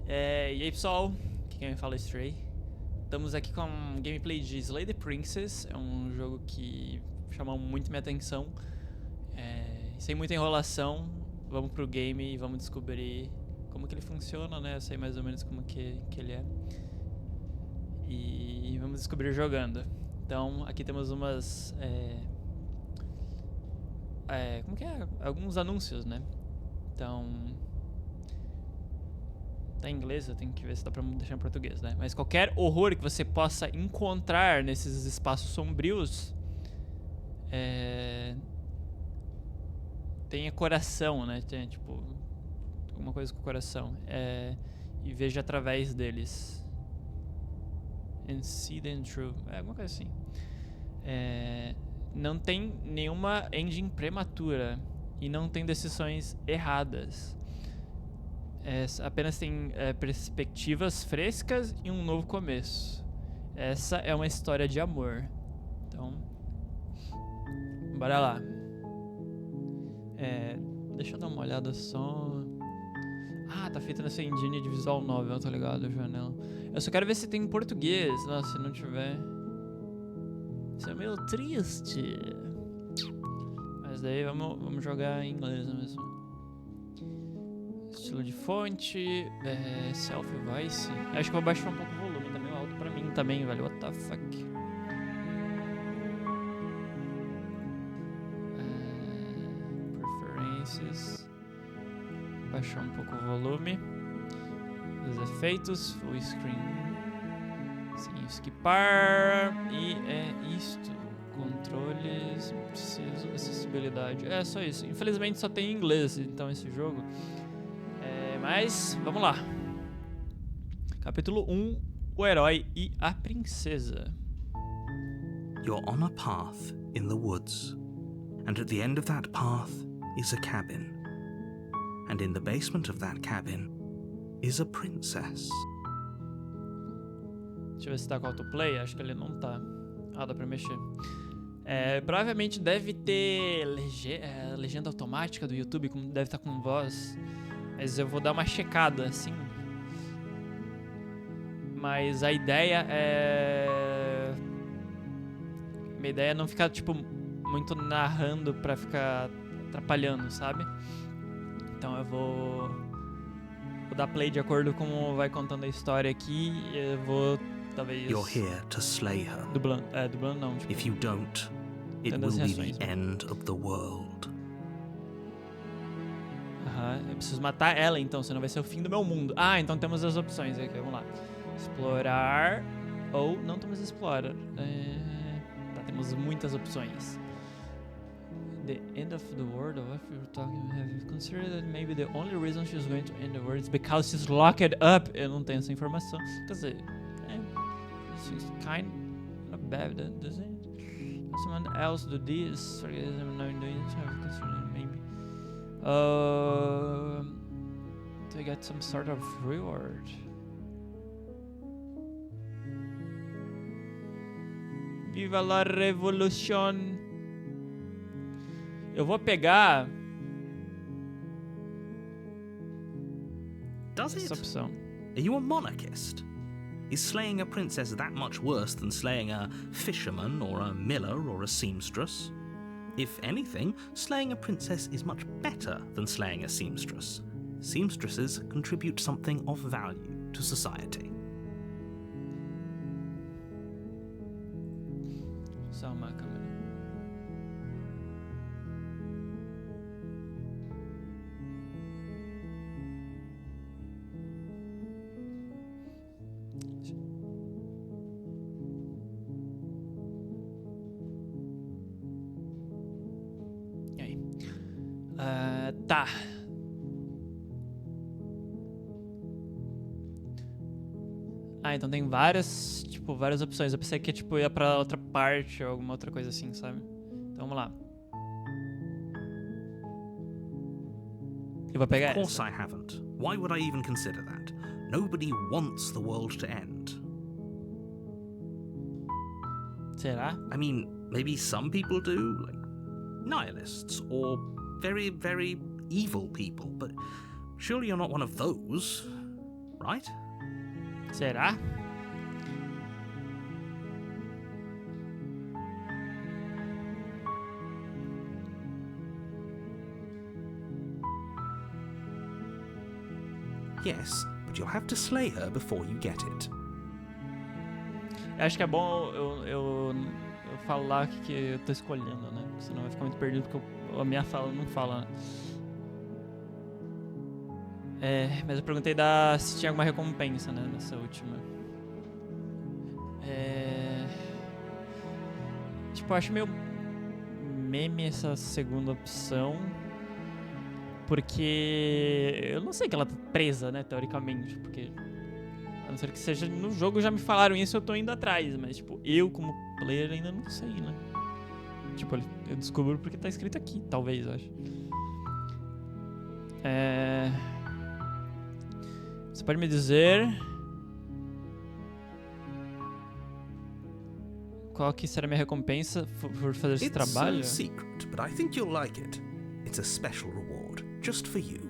E aí pessoal, aqui quem fala é Stray. Estamos aqui com um gameplay de Slay the Princess. É um jogo que chamou muito minha atenção. Sem muita enrolação, vamos pro game e vamos descobrir como que ele funciona, né? Eu sei mais ou menos como que ele é. E vamos descobrir jogando. Então aqui temos umas... como que é? Alguns anúncios, né? Então... tá em inglês, eu tenho que ver se dá pra deixar em português, né? Mas qualquer horror que você possa encontrar nesses espaços sombrios... tenha coração, né? Tem, tipo... alguma coisa com coração. E veja através deles. And see them through. Alguma coisa assim. Não tem nenhuma engine prematura. E não tem decisões erradas. Apenas tem perspectivas frescas e um novo começo. Essa é uma história de amor. Então, bora lá. Deixa eu dar uma olhada só. Ah, tá feito nessa engine de visual novel, tá ligado, janela. Eu só quero ver se tem em português. Nossa, se não tiver... isso é meio triste. Mas daí vamos jogar em inglês mesmo. Estilo de fonte, self-voice. Acho que eu vou baixar um pouco o volume, tá meio alto pra mim também, velho. What the fuck? Preferences. Baixar um pouco o volume. Os efeitos, full screen. Sem esquipar. E é isto. Controles, preciso, acessibilidade. É só isso. Infelizmente só tem em inglês, então esse jogo. Mas, vamos lá. Capítulo 1, o herói e a princesa. You're on a path in the woods, and at the end of that path is a cabin. And in the basement of that cabin is a princess. Deixa eu ver se tá com autoplay. Acho que ele não tá. Ah, dá pra mexer. Provavelmente deve ter legenda automática do YouTube, como deve estar com voz. Mas eu vou dar uma checada, assim. Mas a ideia é... minha ideia é não ficar, tipo, muito narrando pra ficar atrapalhando, sabe? Então eu vou dar play de acordo com como vai contando a história aqui. Eu vou, talvez... You're here to slay her. Dublando não, tipo... If you don't, it will be the end of the world. Eu preciso matar ela, então, senão vai ser o fim do meu mundo. Ah, então temos as opções aqui, vamos lá. Explorar ou não temos explorar. Tá, temos muitas opções. The end of the world, of what we're talking, have you considered that maybe the only reason she's going to end the world is because she's locked up? Eu não tenho essa informação. Quer dizer, she's kind of bad, doesn't it? Someone else do this, I'm not doing it, have you considered maybe? To get some sort of reward. Viva la revolution! Eu vou pegar essa opção. Are you a monarchist? Is slaying a princess that much worse than slaying a fisherman or a miller or a seamstress? If anything, slaying a princess is much better than slaying a seamstress. Seamstresses contribute something of value to society. Só uma câmera. E aí? Tá. Então tem várias opções. Eu pensei que tipo ia pra outra parte ou alguma outra coisa assim, sabe? Então vamos lá. Eu vou pegar essa. Of course I haven't. Why would I even consider that? Nobody wants the world to end. Será? I mean, maybe some people do, like nihilists or very, very evil people, but surely you're not one of those. right? Será? Yes, but you'll have to slay her before you get it. Eu acho que é bom eu falar o que eu tô escolhendo, né? Porque senão vai ficar muito perdido, porque a minha fala não fala, né? Mas eu perguntei se tinha alguma recompensa, né? Nessa última. Tipo, eu acho meio meme essa segunda opção. Porque eu não sei que ela tá presa, né? Teoricamente. Porque a não ser que seja no jogo, já me falaram isso, eu tô indo atrás. Mas, tipo, eu como player ainda não sei, né? Tipo, eu descubro porque tá escrito aqui, talvez, eu acho. Você pode me dizer qual que será a minha recompensa por fazer esse trabalho? It's a secret, but I think you'll like it. It's a special reward, just for you.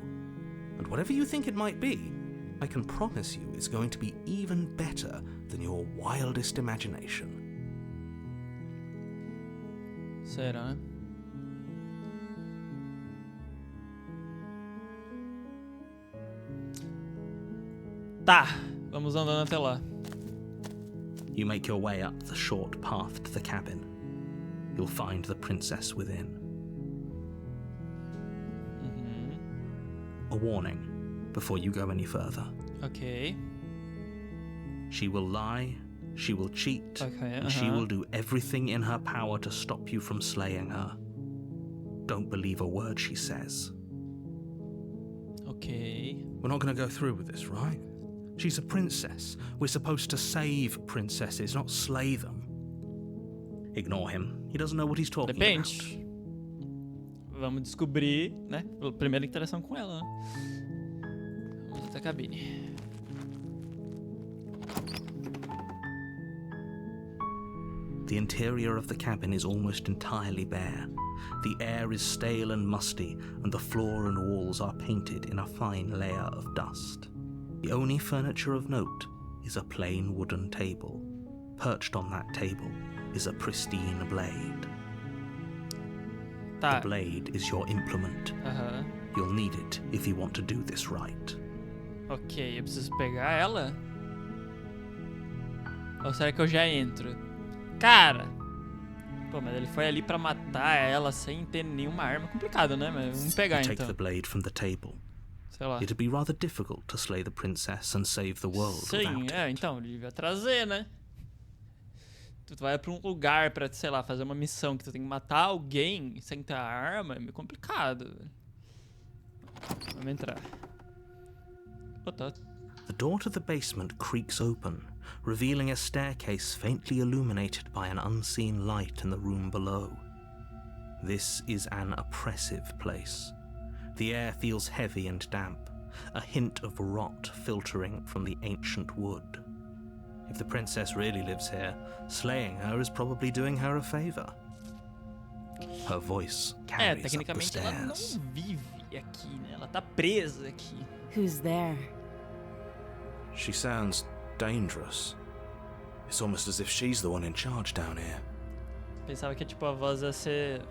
And whatever you think it might be, I can promise you it's going to be even better than your wildest imagination. Será? Tá, vamos andando até lá. You make your way up the short path to the cabin. You'll find the princess within. A warning before you go any further. Ok. She will lie, she will cheat, and she will do everything in her power to stop you from slaying her. Don't believe a word she says. Ok. We're not going to go through with this, right? She's a princess. We're supposed to save princesses, not slay them. Ignore him. He doesn't know what he's talking Depende. Vamos descobrir, né? Pela primeira interação com ela, né? Vamos até a cabine. The interior of the cabin is almost entirely bare. The air is stale and musty, and the floor and walls are painted in a fine layer of dust. The only furniture of note is a plain wooden table. Perched on that table is a pristine blade. Tá. The blade is your implement. You'll need it if you want to do this right. Ok, eu preciso pegar ela? Ou será que eu já entro? Cara! Pô, mas ele foi ali pra matar ela sem ter nenhuma arma. Complicado, né? Mas vamos pegar You então. take the blade from the table. Sei lá. It'd be rather difficult to slay the princess and save the world Sim, without it. então, ele devia trazer, né? Tu vai pra um lugar pra, sei lá, fazer uma missão que tu tem que matar alguém sem ter arma, é meio complicado. Vamos entrar. Oh, tá. The door to the basement creaks open, revealing a staircase faintly illuminated by an unseen light in the room below. This is an oppressive place. The air feels heavy and damp, a hint of rot filtering from the ancient wood. If the princess really lives here, slaying her is probably doing her a favor. Her voice carries up the tecnicamente ela não stairs. vive aqui, né? Ela tá presa aqui. Who's there? She sounds dangerous. It's almost as if she's the one in charge down here. Pensava que tipo a voz ia ser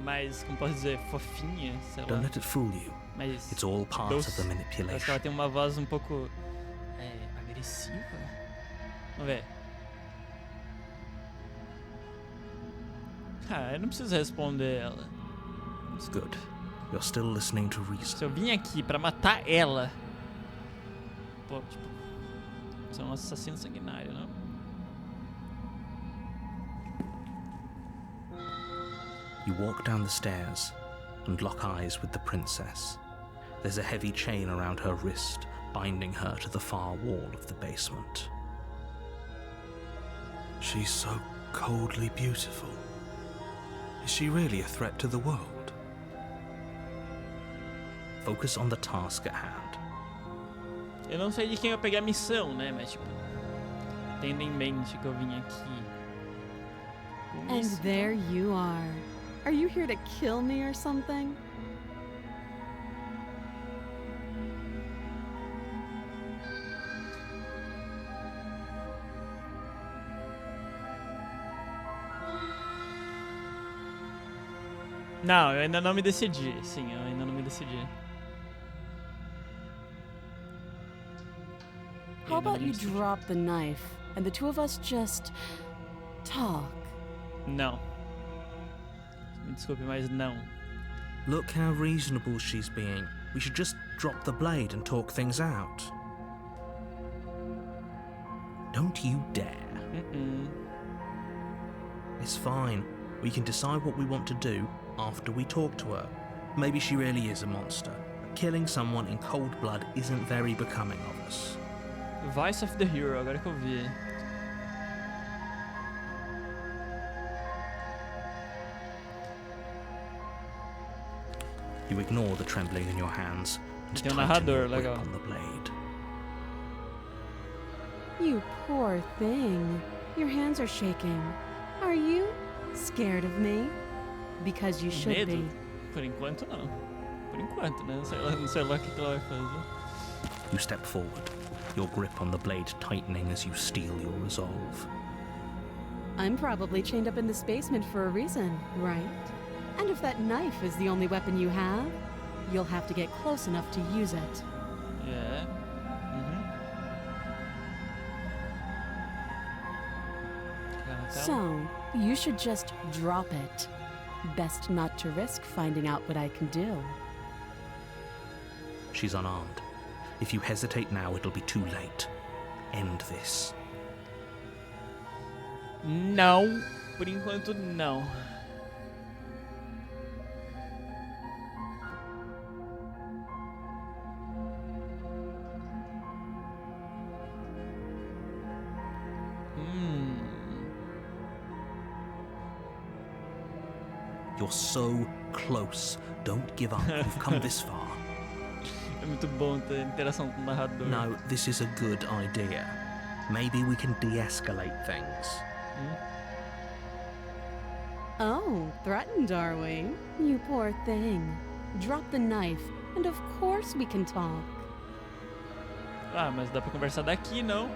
mais, como posso dizer, fofinha, sei lá. Don't let it fool you. Mas It's all part of the parece que manipulation. ela tem uma voz um pouco agressiva. Vamos ver. Eu não preciso responder ela. It's good. You're still listening to Se reason. eu vim aqui pra matar ela, pô, tipo, você é um assassino sanguinário, não? You walk down the stairs and lock eyes with the princess. There's a heavy chain around her wrist, binding her to the far wall of the basement. She's so coldly beautiful. Is she really a threat to the world? Focus on the task at hand. Eu não sei de quem eu peguei a missão, né? Mas, tipo, tendo em mente que eu vim aqui. And there you are. Are you here to kill me or something? Não, eu ainda não me decidi. Sim, eu ainda não me decidi. How about you drop the knife and the two of us just talk? Não. Me desculpe, mas não. Look how reasonable she's being. We should just drop the blade and talk things out. Don't you dare. It's fine. We can decide what we want to do after we talk to her. Maybe she really is a monster. But killing someone in cold blood isn't very becoming of us. Voice of the Hero, agora que eu vi. You ignore the trembling in your hands and Tem tighten narrador, your grip legal. on the blade. You poor thing. Your hands are shaking. Are you scared of me? Because you should Medo? be. Por enquanto, não. Por enquanto, né? Não sei lá o que ela vai fazer. You step forward, your grip on the blade tightening as you steel your resolve. I'm probably chained up in this basement for a reason, right? And if that knife is the only weapon you have, you'll have to get close enough to use it. Yeah. So, you should just drop it. Best not to risk finding out what I can do. She's unarmed. If you hesitate now, it'll be too late. End this. Não. Por enquanto, não. You're so close. Don't give up. You've come this far. É muito bom ter interação com o narrador. No, this is a good idea. Maybe we can de-escalate things. Oh, threatened, are we? You poor thing. Drop the knife, and of course we can talk. Ah, mas dá pra conversar daqui, não?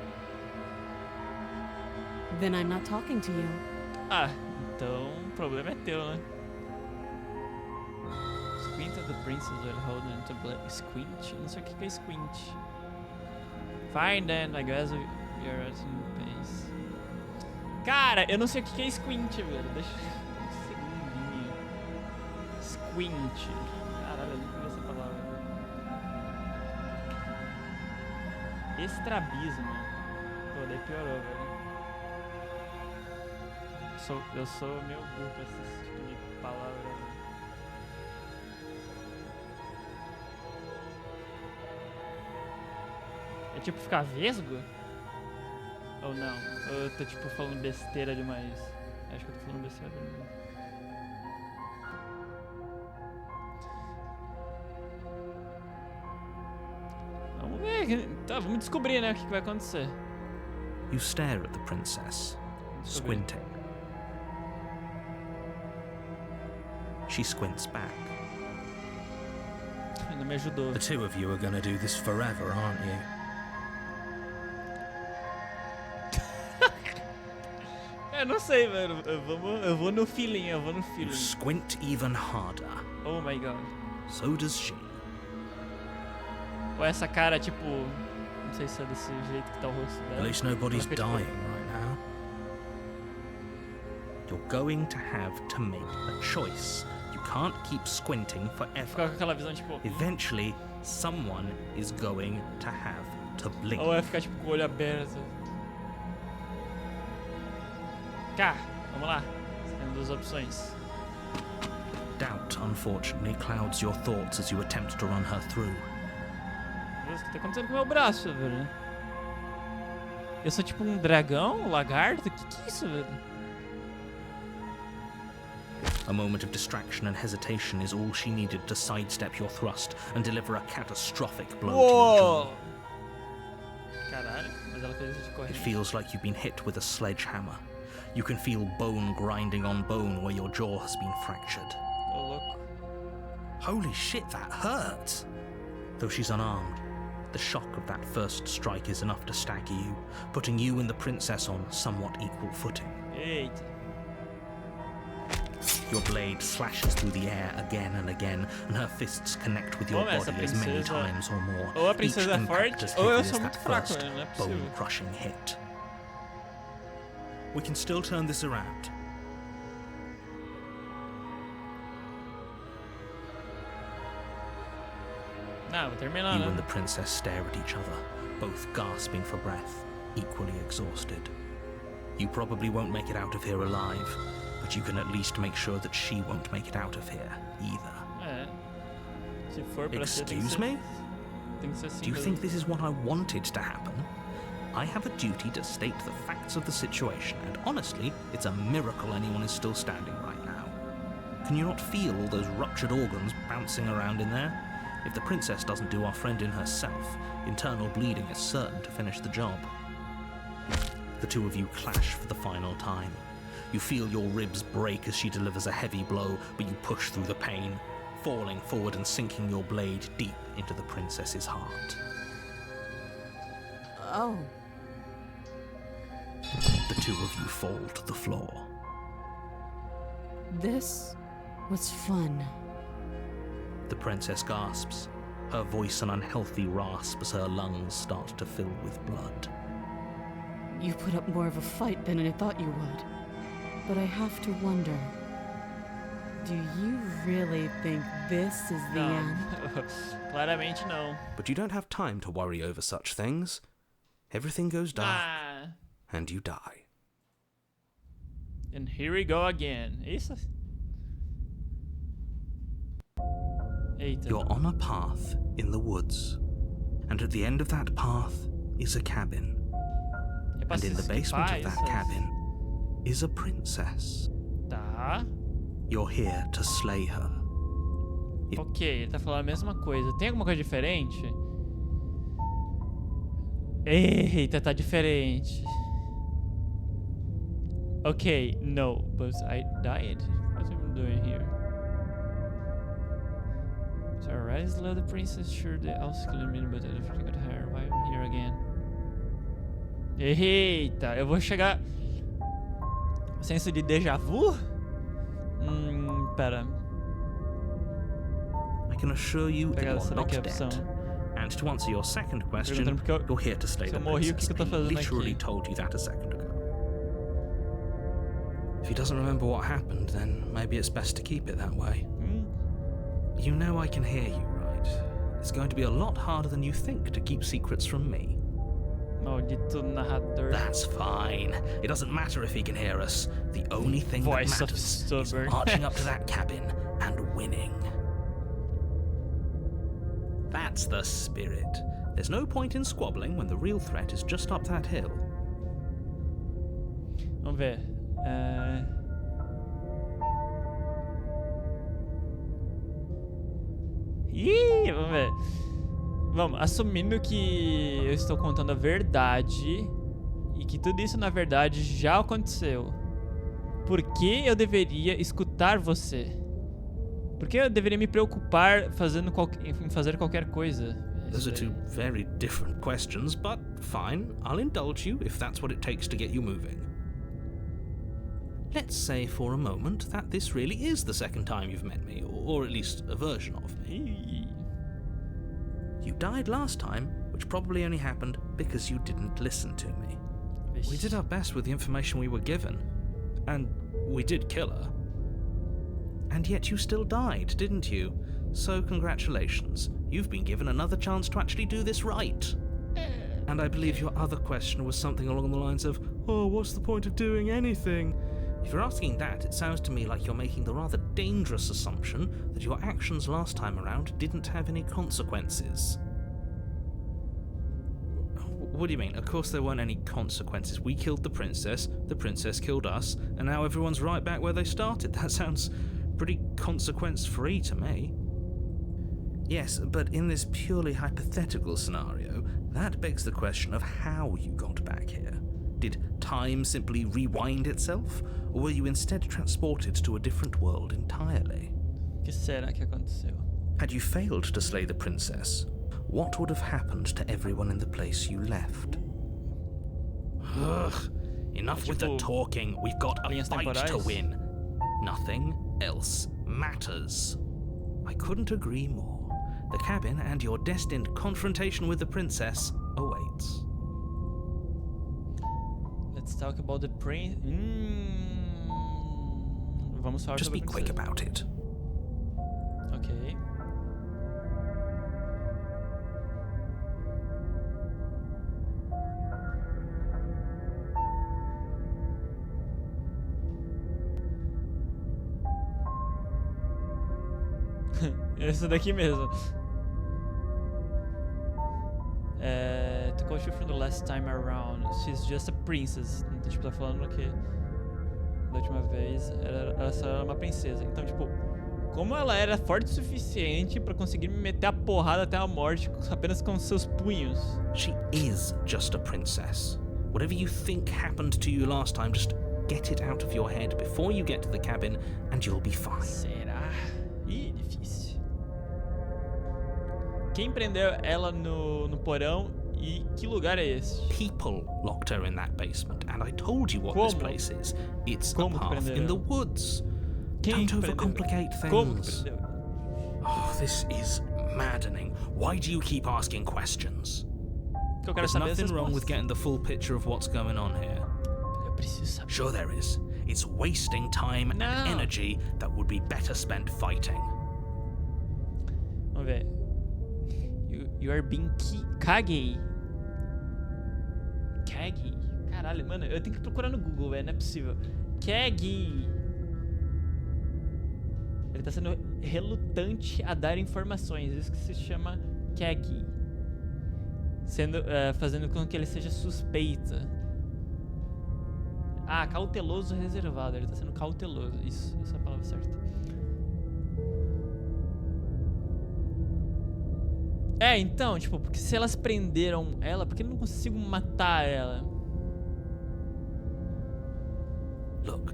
Then I'm not talking to you. Ah, então o problema é teu, né? Squint of the princess while holding to black. Squint? Não sei o que é squint. Fine then, I guess you're at in pace. Cara, eu não sei o que é squint, velho. Deixa um segundinho. Squint. Caralho, eu nunca vi essa palavra. Estrabismo. Pô, daí piorou, velho. Eu sou meio burro pra esse tipo de palavra. É tipo ficar vesgo? Ou não? Ou eu tô tipo falando besteira demais? Acho que eu tô falando besteira demais. Vamos ver. Tá, vamos descobrir, né, o que vai acontecer. You stare at the princess, squinting. She squints back. Ainda me ajudou. The two of you are gonna do this forever, aren't you? Eu não sei, velho. Eu vou no feeling, You squint even harder. Oh my god. So does she. Ou essa cara, tipo... Não sei se é desse jeito que tá o rosto dela. At least nobody's Tipo, dying right now. You're going to have to make a choice. You can't keep squinting Ficar forever. com aquela visão, tipo... Eventually, someone is going to have to blink. Ou é ficar, tipo, com o olho aberto. Cá, vamos lá. Você tem duas opções. Doubt, unfortunately, clouds your thoughts as you attempt to run her through. Deus, o que tá acontecendo com o meu braço, velho? Eu sou tipo um dragão? Um lagarto? Que é isso, velho? A moment of distraction and hesitation is all she needed to sidestep your thrust and deliver a catastrophic blow to your jaw. Caralho, mas ela fez isso de It corrente. feels like you've been hit with a sledgehammer. You can feel bone grinding on bone where your jaw has been fractured. Ô, louco. Holy shit, that hurts! Though she's unarmed, the shock of that first strike is enough to stagger you, putting you and the princess on somewhat equal footing. Eita. Your blade slashes through the air again and again, and her fists connect with your Como essa body as many princesa- times or more. Ou a each princesa é impact forte, as ou eu heavy sou as muito that fraco, first não é possível. bone-crushing hit. We can still turn this around. Não, vou terminar, You né? and the princess stare at each other, both gasping for breath, equally exhausted. You probably won't make it out of here alive, but you can at least make sure that she won't make it out of here either. É. Se for pra ser, tem que Excuse ser, me? tem que ser assim Do you mesmo. think this is what I wanted to happen? I have a duty to state the facts of the situation, and honestly, it's a miracle anyone is still standing right now. Can you not feel all those ruptured organs bouncing around in there? If the princess doesn't do our friend in herself, internal bleeding is certain to finish the job. The two of you clash for the final time. You feel your ribs break as she delivers a heavy blow, but you push through the pain, falling forward and sinking your blade deep into the princess's heart. Oh, The two of you fall to the floor. this was fun. The princess gasps, her voice an unhealthy rasp as her lungs start to fill with blood. You put up more of a fight than I thought you would. But I have to wonder, do you really think this is the Não. end? Claramente não. But you don't have time to worry over such things. Everything goes dark, Ah, and you die. and here we go again. Isso? Eita. You're on a path in the woods, and at the end of that path is a cabin. É pra And se in the basement esquipar of that essas- cabin is a princess. Tá. You're here to slay her. Ok, ele tá falando a mesma coisa. Tem alguma coisa diferente? Eita, tá diferente. Ok, no, but I died. What am I doing here? So I already slew the princess, sure the else killed me, but I forgot her. Why I'm here again? Eita, eu vou chegar... Senso de déjà vu? Pera. I can assure you that Pegar you're essa not daqui a dead. opção. And to answer your second question, Perguntando porque eu... you're here to slay Se the eu morri, o princess. que eu tô I fazendo literally aqui? told you that a second ago. If he doesn't remember what happened, then maybe it's best to keep it that way. You know I can hear you, right? It's going to be a lot harder than you think to keep secrets from me. Maldito narrador. That's fine. It doesn't matter if he can hear us. The only thing that Voice of matters is stubborn. marching up to that cabin and winning. That's the spirit. There's no point in squabbling when the real threat is just up that hill. Vamos ver. Ih, vamos ver. Vamos, assumindo que eu estou contando a verdade e que tudo isso na verdade já aconteceu. Por que eu deveria escutar você? Por que eu deveria me preocupar em fazer qualquer coisa? Those are two very different questions, but fine, I'll indulge you if that's what it takes to get you moving. Let's say for a moment that this really is the second time you've met me, or at least a version of me. Ih, You died last time, which probably only happened because you didn't listen to me. We did our best with the information we were given. And we did kill her. And yet you still died, didn't you? So congratulations, you've been given another chance to actually do this right. And I believe your other question was something along the lines of, oh, what's the point of doing anything? If you're asking that, it sounds to me like you're making the rather dangerous assumption that your actions last time around didn't have any consequences. What do you mean? Of course there weren't any consequences. We killed the princess killed us, and now everyone's right back where they started. That sounds pretty consequence-free to me. Yes, but in this purely hypothetical scenario, that begs the question of how you got back here. Did time simply rewind itself, or were you instead transported to a different world entirely? o que será que aconteceu? Had you failed to slay the princess, what would have happened to everyone in the place you left? Ugh, enough with the Tipo, talking. We've got a linhas fight to temporais? win. Nothing else matters. I couldn't agree more. The cabin and your destined confrontation with the princess awaits. Let's talk about the prince. Vamos falar Just sobre be a quick princesa. about it. Ok. Esse daqui mesmo. To quote you from the last time around, she's just a princess. Então, tipo, tá falando que da última vez ela só era uma princesa. Então, tipo, como ela era forte o suficiente pra conseguir me meter a porrada até a morte apenas com seus punhos? She is just a princess. Whatever you think happened to you last time, just get it out of your head before you get to the cabin and you'll be fine. Será? Ih, difícil. Quem prendeu ela no porão e que lugar é esse? People locked her in that basement, and I told you what Como? this place is. It's a Como que path prenderam? in the woods. Quem Don't prendeu? overcomplicate Como que things. prendeu? Oh, this is maddening. Why do you keep asking questions? Que eu quero There's saber nothing as wrong with respostas. getting the full picture of what's going on here. Eu preciso saber. Sure there is. It's wasting time No. and energy that would be better spent fighting. Vamos ver. You are being Kage. Kage? Caralho, mano, eu tenho que procurar no Google, velho, não é possível. Kage. Ele tá sendo relutante a dar informações, isso que se chama Kage. Fazendo com que ele seja suspeita. Ah, cauteloso reservado, ele tá sendo cauteloso, isso, essa é a palavra certa. Então, tipo, porque se elas prenderam ela, por que eu não consigo matar ela? Look,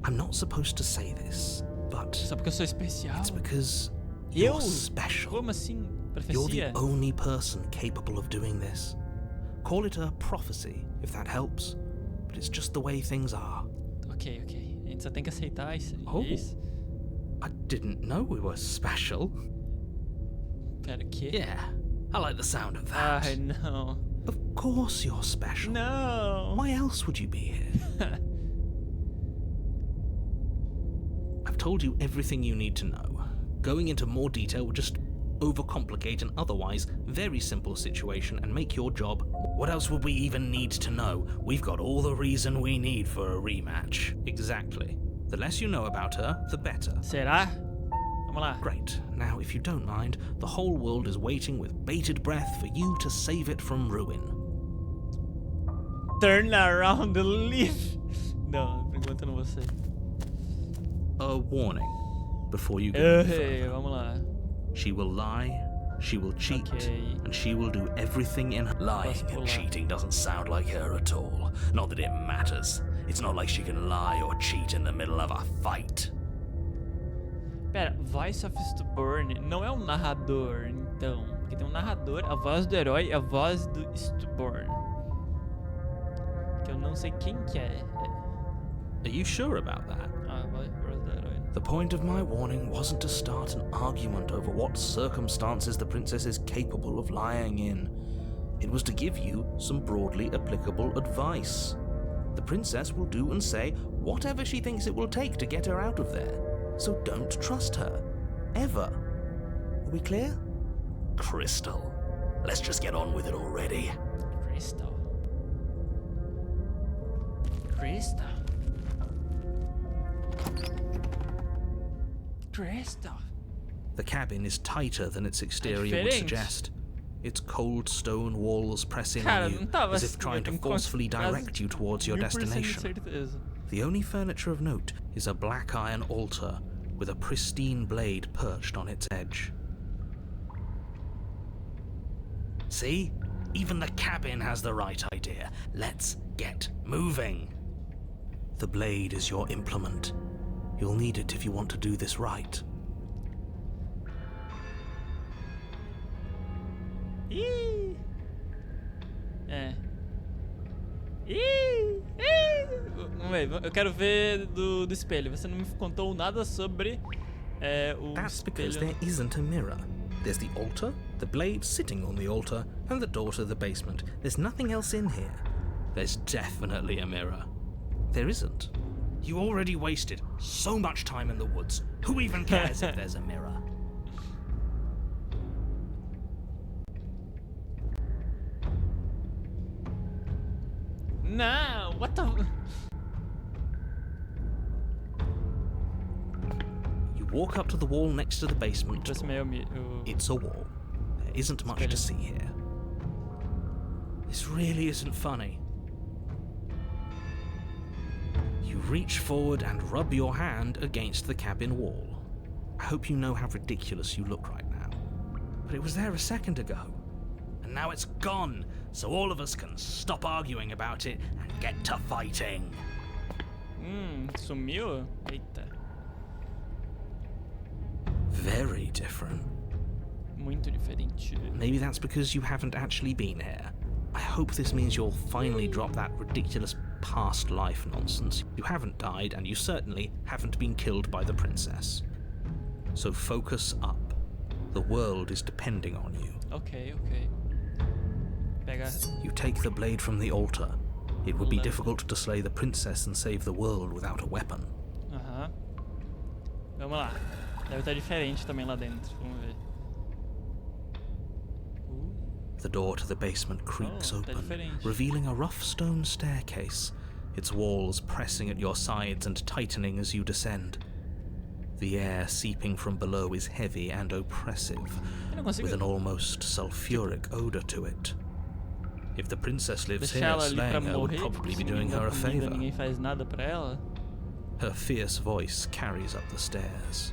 I'm not supposed to say this, but Só porque eu sou especial? it's because Eu? you're special. Como assim? You're Profecia? the only person capable of doing this. Call it a prophecy, if that helps, but it's just the way things are. Ok. A gente só tem que aceitar isso. Oh. Isso. I didn't know we were special. Pera, o quê? Yeah, I like the sound of that. Ai, não. Of course you're special. Não. Why else would you be here? I've told you everything you need to know. Going into more detail would just overcomplicate an otherwise very simple situation and make your job. What else would we even need to know? We've got all the reason we need for a rematch. Exactly. The less you know about her, the better. Será? Vamos lá. Great. Now, if you don't mind, the whole world is waiting with bated breath for you to save it from ruin. Turn around the leaf. Não, por enquanto eu não vou ser. A warning before you go any Ei, further. vamos lá. She will lie, she will cheat, Okay. and she will do everything in her. Lying Posso and pular. cheating doesn't sound like her at all. Not that it matters. It's not like she can lie or cheat in the middle of a fight. Pera, Voice of Stubborn não é um narrador, então. Porque tem um narrador, a voz do herói e a voz do Stubborn. Que eu não sei quem que é. Are you sure about that? Ah, a voz do herói. The point of my warning wasn't to start an argument over what circumstances the princess is capable of lying in. It was to give you some broadly applicable advice. The princess will do and say whatever she thinks it will take to get her out of there. So don't trust her. Ever. Are we clear? Crystal. Let's just get on with it already. Crystal. Crystal. Crystal. The cabin is tighter than its exterior would diferente. suggest. Its cold stone walls press in Cara, on you, não tava as if assim, trying eu to tenho forcefully quase direct you towards your 1000% de destination. certeza. The only furniture of note is a black iron altar with a pristine blade perched on its edge. See? Even the cabin has the right idea. Let's get moving. The blade is your implement. You'll need it if you want to do this right. Ih! É. Ih! Ih! Vamos ver, eu quero ver do espelho. Você não me contou nada sobre o That's because espelho. there isn't a mirror. There's the altar, the blade sitting on the altar, and the door to the basement. There's nothing else in here. There's definitely a mirror. There isn't. You already wasted so much time in the woods. Who even cares if there's a mirror? Não, what the... You walk up to the wall next to the basement door. Aproximei o... It's a wall. There isn't much to see here. This really isn't funny. You reach forward and rub your hand against the cabin wall. I hope you know how ridiculous you look right now. But it was there a second ago. And now it's gone, so all of us can stop arguing about it and get to fighting. Sumiu? Eita. Very different. Muito diferente. Maybe that's because you haven't actually been here. I hope this means you'll finally drop that ridiculous past life nonsense. You haven't died, and you certainly haven't been killed by the princess. So focus up. The world is depending on you. Ok. Pega... You take the blade from the altar. It would be difficult to slay the princess and save the world without a weapon. Aham. Vamos lá. Deve estar diferente também lá dentro. Vamos ver. The door to the basement creaks tá open, diferente. revealing a rough stone staircase, its walls pressing at your sides and tightening as you descend. The air seeping from below is heavy and oppressive, with an almost sulfuric odor to it. If the princess lives here, Deixar ela ali pra slaying her would morrer, probably be tipo, doing ninguém her dá a comida, favor. ninguém faz nada pra ela. Her fierce voice carries up the stairs.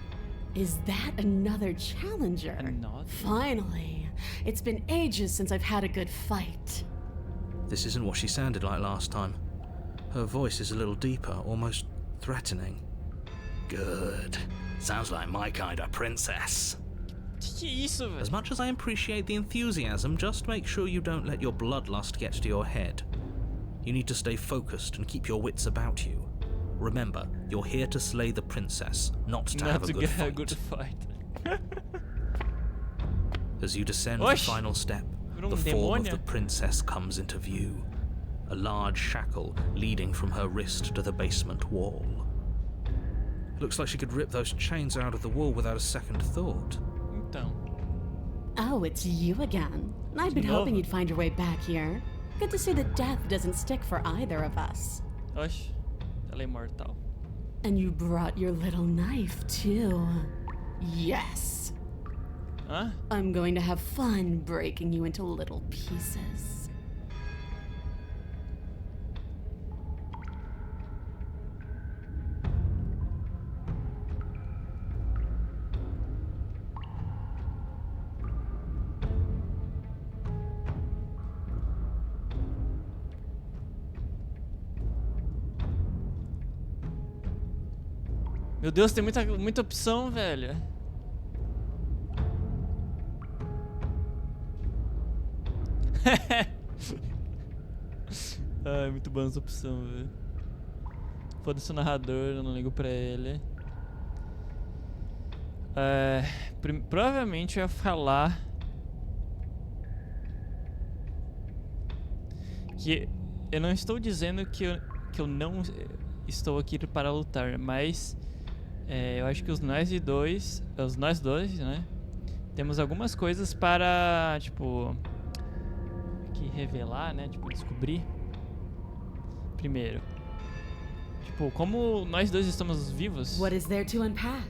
Is that another challenger? Another? Finally. It's been ages since I've had a good fight. This isn't what she sounded like last time. Her voice is a little deeper, almost threatening. Good. Sounds like my kind of princess. Que isso, velho? As much as I appreciate the enthusiasm, just make sure you don't let your bloodlust get to your head. You need to stay focused and keep your wits about you. Remember, you're here to slay the princess, not to have a good fight. Good fight. As you descend Oxi, the final step, virou the form of demônio. the princess comes into view. A large shackle leading from her wrist to the basement wall. Looks like she could rip those chains out of the wall without a second thought. Então. Oh, it's you again. I'd been hoping you'd find your way back here. Good to see that death doesn't stick for either of us. Oxe, ela é imortal. And you brought your little knife, too. Yes. Hã? I'm going to have fun breaking you into little pieces. Meu Deus, tem muita opção, velho. Ai, muito boa essa opção, velho. Foda-se o narrador, eu não ligo pra ele. Provavelmente eu ia falar que eu não estou dizendo que eu não estou aqui para lutar, mas eu acho que nós dois, né, temos algumas coisas para, tipo, que revelar, né, tipo, descobrir. Primeiro, tipo, como nós dois estamos vivos. What is there to unpack?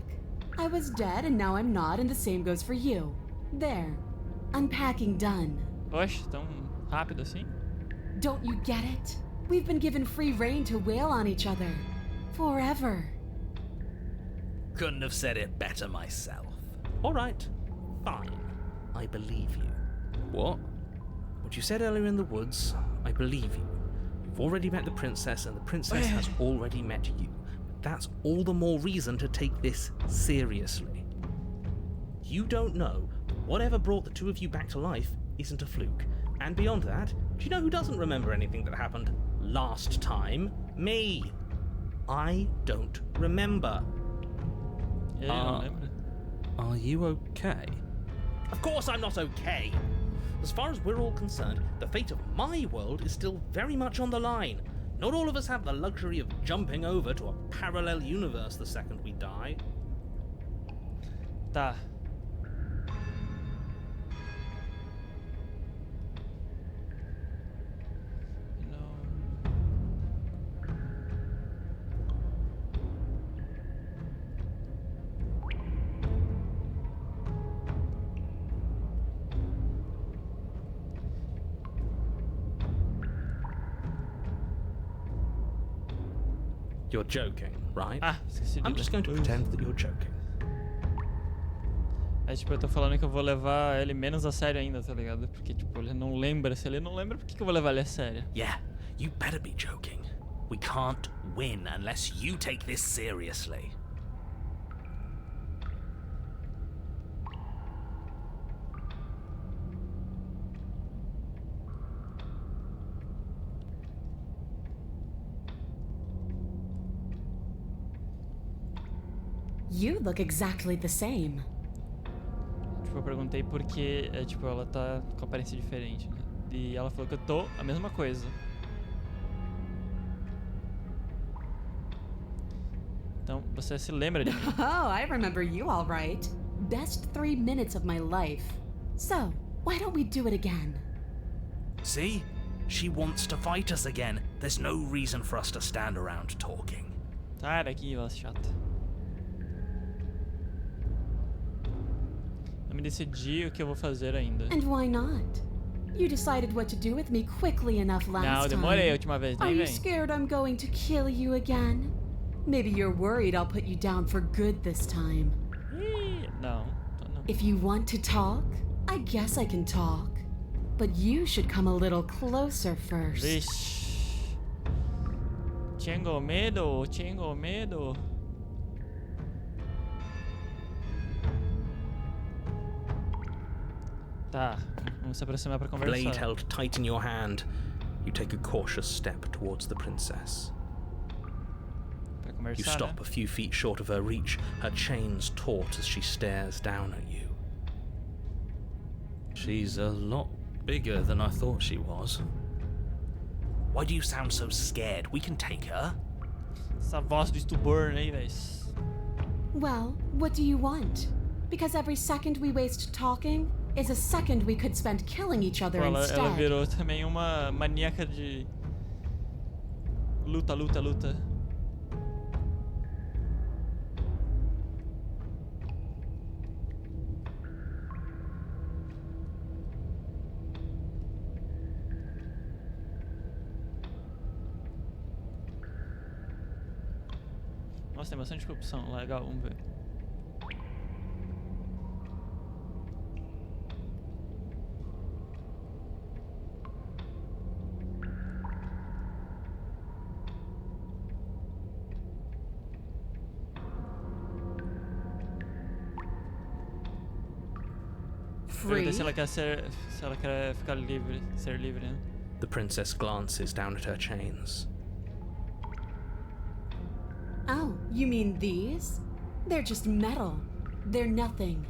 I was dead and now I'm not, and the same goes for you. There. Unpacking done. Oxe, tão rápido assim? Don't you get it? We've been given free rein to wail on each other. Forever. Couldn't have said it better myself. All right, fine. I believe you. What? What you said earlier in the woods, I believe you. You've already met the princess, and the princess has already met you. That's all the more reason to take this seriously. You don't know. Whatever brought the two of you back to life isn't a fluke. And beyond that, do you know who doesn't remember anything that happened last time? Me. I don't remember. Ele não lembra? Are you okay? Of course I'm not okay. As far as we're all concerned, the fate of my world is still very much on the line. Not all of us have the luxury of jumping over to a parallel universe the second we die. Tá. You're joking, right? Ah, esqueci de I'm just going to pretend that you're joking. Aí, tipo, eu tô falando que eu vou levar ele menos a sério ainda, tá ligado? Porque, tipo, ele não lembra. Se ele não lembra, por que eu vou levar ele a sério? Yeah, you better be joking. We can't win unless you take this seriously. You look exactly the same. Tipo, eu perguntei porque, tipo, ela tá com aparência diferente, né? E ela falou que eu tô a mesma coisa. Então, você se lembra de mim? Oh, I remember you all right. Best 3 minutes of my life. So, why don't we do it again? See? She wants to fight us again. There's no reason for us to stand around talking. Sai daqui, voz chata. Não me decidi o que eu vou fazer ainda. And why not? You decided what to do with me quickly enough last Não, time. demorei a última vez, Are nem you vem. scared I'm going to kill you again? Maybe you're worried I'll put you down for good this time. Ih, não, tô não. If you want to talk, I guess I can talk. But you should come a little closer first. Vixe. Tengo medo, tengo medo. Tá, vamos se aproximar pra conversar. Blade held tight in your hand, you take a cautious step towards the princess. Pra conversar, You stop né? a few feet short of her reach, her chains taut as she stares down at you. She's a lot bigger than I thought she was. Why do you sound so scared? We can take her. Essa voz do Stuburn aí, véi. Well, what do you want? Because every second we waste talking is a second we could spend killing each other Pô, ela instead. virou também uma maníaca de luta, luta, luta. Nossa, tem bastante corrupção. Legal, vamos ver. Free? Se ela quer ficar livre, ser livre, né? The princess glances down at her chains. Oh, you mean these? They're just metal. They're nothing.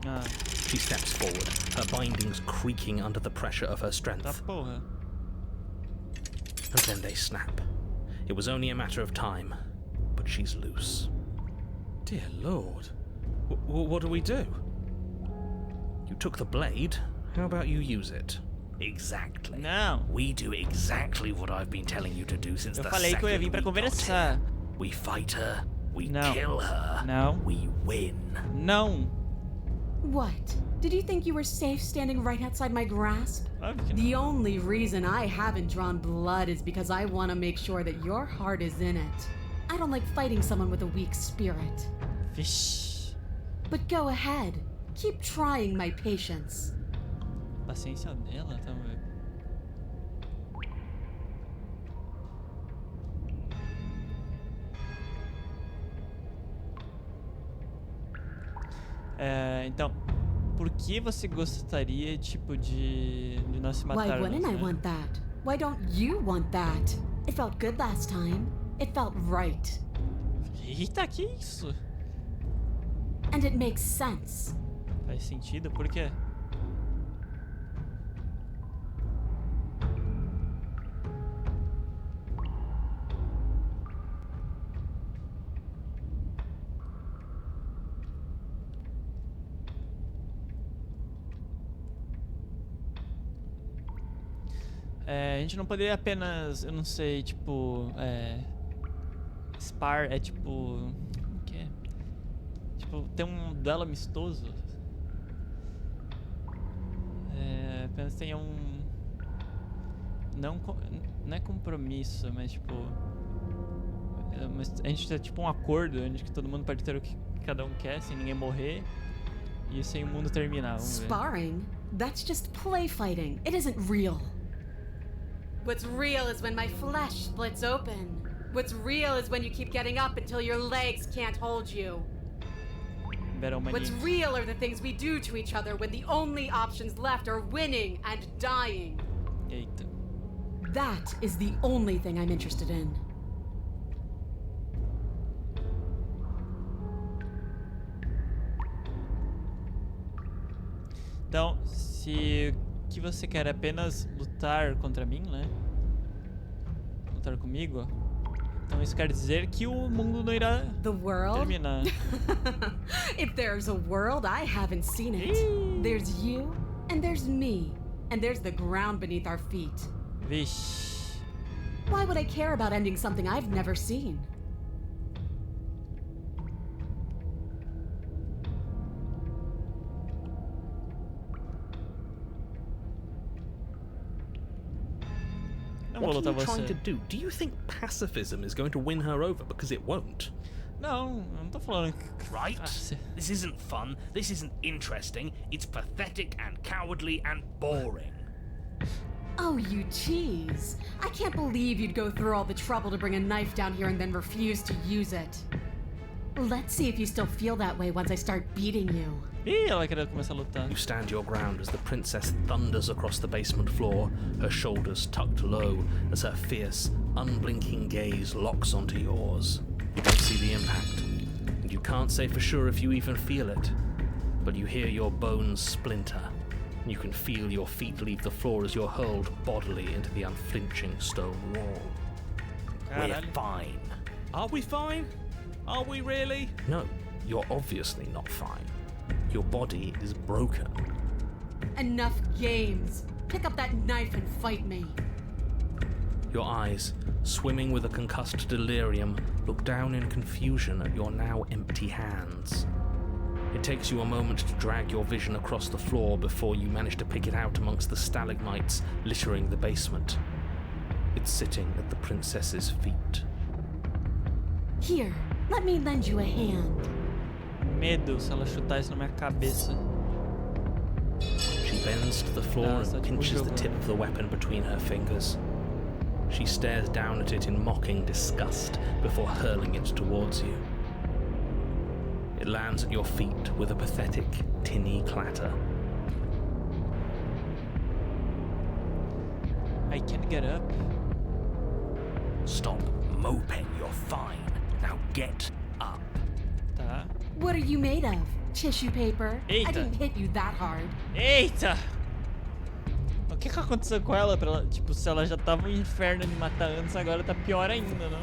Ah, She steps forward, her bindings creaking under the pressure of her tá strength. porra. And then they snap. It was only a matter of time, but she's loose. Dear Lord. What do we do? You took the blade, how about you use it? Exactly. Não. We do exactly what I've been telling you to do since Eu the falei que eu ia second vir pra we got conversar. here. We fight her, we No. kill her, No. we win. Não. What? Did you think you were safe standing right outside my grasp? Óbvio que The não. only reason I haven't drawn blood is because I want to make sure that your heart is in it. I don't like fighting someone with a weak spirit. Vixe. But go ahead. Keep trying my patience. Paciência dela, tá vendo? Então, por que você gostaria, tipo, de nós se Why matarmos, wouldn't I né? want that? Why don't you want that? It felt good last time. It felt right. Eita, que isso? And it makes sense. Faz sentido? Por quê? A gente não poderia apenas, eu não sei, tipo, spar é tipo, o que é? Tipo, ter um duelo amistoso. Apenas tenha não é compromisso, mas tipo, a gente tem tipo um acordo onde que todo mundo pode ter o que cada um quer, sem ninguém morrer e sem o mundo terminar. Vamos ver. Sparring? That's just play fighting. It isn't real. What's real is when my flesh splits open. What's real is when you keep getting up until your legs can't hold you. What's real are the things we do to each other when the only options left are winning and dying. Eita. That is the only thing I'm interested in. Então, se o que você quer é apenas lutar contra mim, né? Lutar comigo. Então isso quer dizer que o mundo não irá terminar. If there's a world, I haven't seen it. There's you, and there's me, and there's the ground beneath our feet. Vixe. Why would I care about ending something I've never seen? What are you trying to do? Do you think pacifism is going to win her over? Because it won't. Não, eu não tô falando. Right? This isn't fun, this isn't interesting, it's pathetic and cowardly and boring. Oh, you tease. I can't believe you'd go through all the trouble to bring a knife down here and then refuse to use it. Let's see if you still feel that way once I start beating you. Ih, ela querendo começar a lutar. You stand your ground as the princess thunders across the basement floor, her shoulders tucked low as her fierce, unblinking gaze locks onto yours. You don't see the impact, and you can't say for sure if you even feel it, but you hear your bones splinter. You can feel your feet leave the floor as you're hurled bodily into the unflinching stone wall. We're fine. Are we fine? Are we really? No, you're obviously not fine. Your body is broken. Enough games. Pick up that knife and fight me. Your eyes, swimming with a concussed delirium, look down in confusion at your now empty hands. It takes you a moment to drag your vision across the floor before you manage to pick it out amongst the stalagmites littering the basement. It's sitting at the princess's feet. Here, let me lend you a hand. Medo se ela chutar isso na minha cabeça. She bends to the floor and pinches the tip of the weapon between her fingers. She stares down at it in mocking disgust before hurling it towards you. It lands at your feet with a pathetic, tinny clatter. I can't get up. Stop moping, you're fine. Now get up. Tá. What are you made of? Tissue paper? Eita. I didn't hit you that hard. Eita! O que aconteceu com ela? Pra ela, tipo, se ela já tava um inferno de matar antes, agora tá pior ainda, não?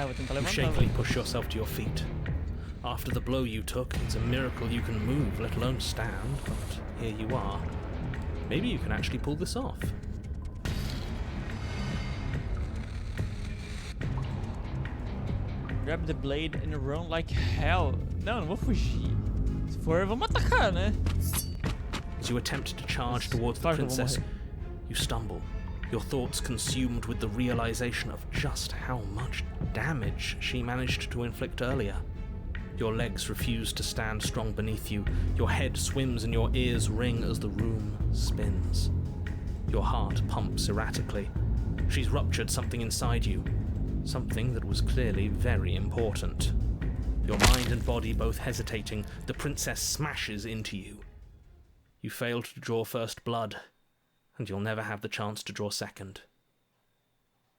Vou tentar You levantar. shakily push yourself to your feet. After the blow you took, it's a miracle you can move, let alone stand, but here you are. Maybe you can actually pull this off. Grab the blade and run like hell. Não vou fugir. Se for, vamos atacar, né? As you attempt to charge towards the princess, you stumble, your thoughts consumed with the realization of just how much damage she managed to inflict earlier. Your legs refuse to stand strong beneath you, your head swims and your ears ring as the room spins. Your heart pumps erratically. She's ruptured something inside you, something that was clearly very important. Your mind and body both hesitating, the princess smashes into you. You failed to draw first blood, and you'll never have the chance to draw second.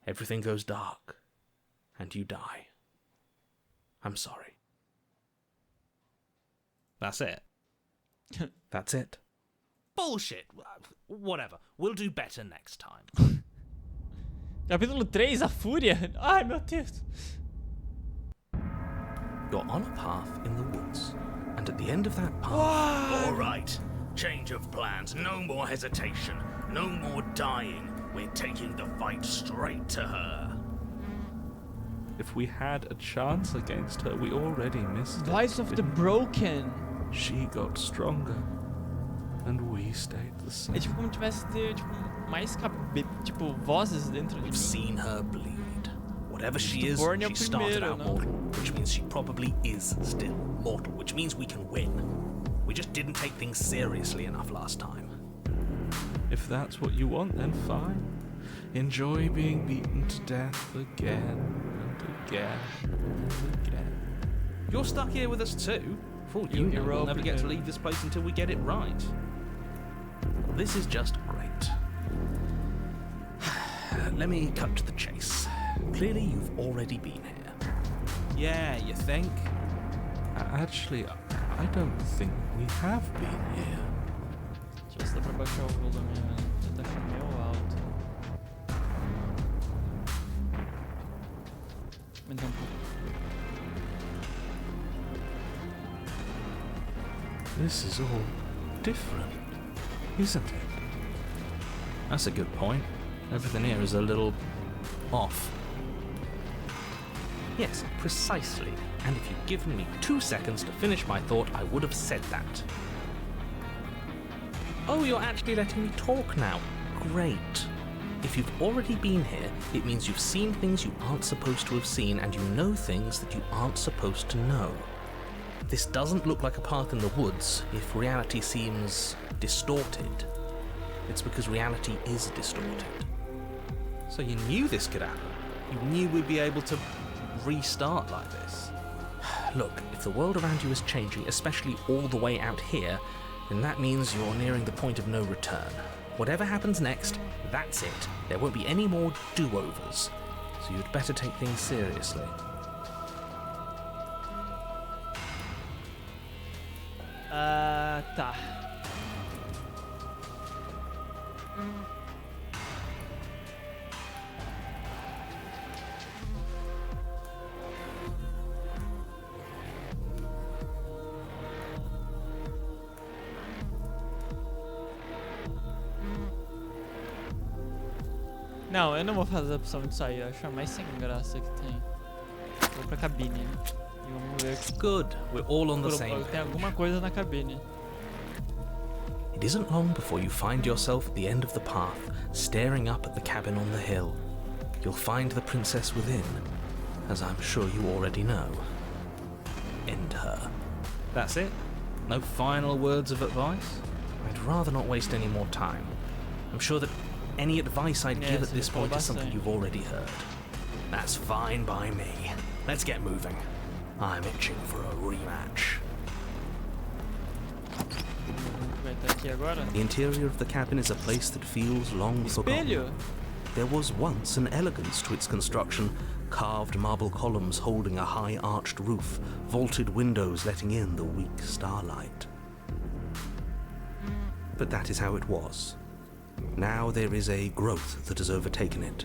Everything goes dark, and you die. I'm sorry. That's it. That's it. Bullshit. Whatever. We'll do better next time. Capítulo 3, a fúria. Ai, meu Deus. You're on a path in the woods, and at the end of that path... All right. Change of plans. No more hesitation. No more dying. We're taking the fight straight to her. If we had a chance against her, we already missed Voice it. of the Broken. She got stronger, and we stayed the same. É tipo como tivesse tipo, mais tipo, vozes dentro de We've mim. seen her bleed. Whatever she is, Born é o she started primeiro, out né? mortal, which means she probably is still mortal, which means we can win. We just didn't take things seriously enough last time. If that's what you want, then fine. Enjoy being beaten to death again and again and again. You're stuck here with us too. For all you know, we'll never get to leave this place until we get it right. This is just great. Let me cut to the chase. Clearly you've already been here. Yeah, you think? Actually, I don't think we have been here. Deixa eu ver se dá pra baixar o volume. Já tá ficando meio alto. Aumentar um pouco. This is all different, isn't it? That's a good point. Everything here is a little off. Yes, precisely. And if you'd given me 2 seconds to finish my thought, I would have said that. Oh, you're actually letting me talk now. Great. If you've already been here, it means you've seen things you aren't supposed to have seen, and you know things that you aren't supposed to know. This doesn't look like a path in the woods if reality seems distorted. It's because reality is distorted. So you knew this could happen. You knew we'd be able to restart like this. Look, if the world around you is changing, especially all the way out here, then that means you're nearing the point of no return. Whatever happens next, that's it. There won't be any more do-overs. So you'd better take things seriously. Tá. Não, eu não vou fazer a opção de sair, eu acho a mais sem graça que tem. Vou pra cabine. E vamos ver que Good, we're all on the same tem page. alguma coisa na cabine. It isn't long before you find yourself at the end of the path, staring up at the cabin on the hill. You'll find the princess within, as I'm sure you already know. End her. That's it? No final words of advice? I'd rather not waste any more time. I'm sure that any advice I'd give at this point is something you've already heard. That's fine by me. Let's get moving. I'm itching for a rematch. Vai estar aqui agora? The interior of the cabin is a place that feels long forgotten. Espelho! There was once an elegance to its construction, carved marble columns holding a high arched roof, vaulted windows letting in the weak starlight. But that is how it was. Now there is a growth that has overtaken it.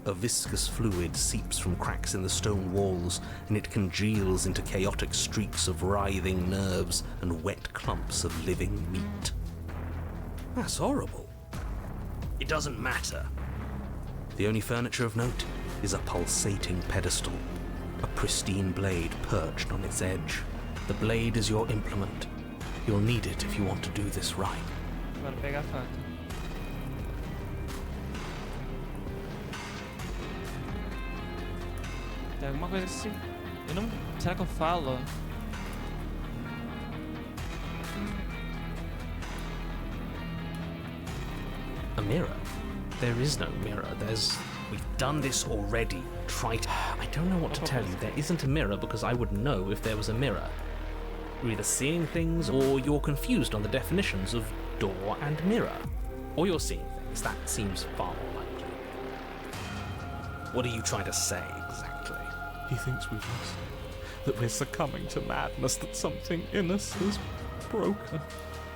A viscous fluid seeps from cracks in the stone walls, and it congeals into chaotic streaks of writhing nerves and wet clumps of living meat. That's horrible. It doesn't matter. The only furniture of note is a pulsating pedestal, a pristine blade perched on its edge. The blade is your implement. You'll need it if you want to do this right. Agora pegar a faca. Tem alguma coisa assim. Eu não. Será que eu falo? A mirror? There is no mirror. We've done this already. I don't know what to tell you. There isn't a mirror because I would know if there was a mirror. You're either seeing things, or you're confused on the definitions of door and mirror. Or you're seeing things. That seems far more likely. What are you trying to say, exactly? He thinks we've lost, that we're succumbing to madness, that something in us is broken.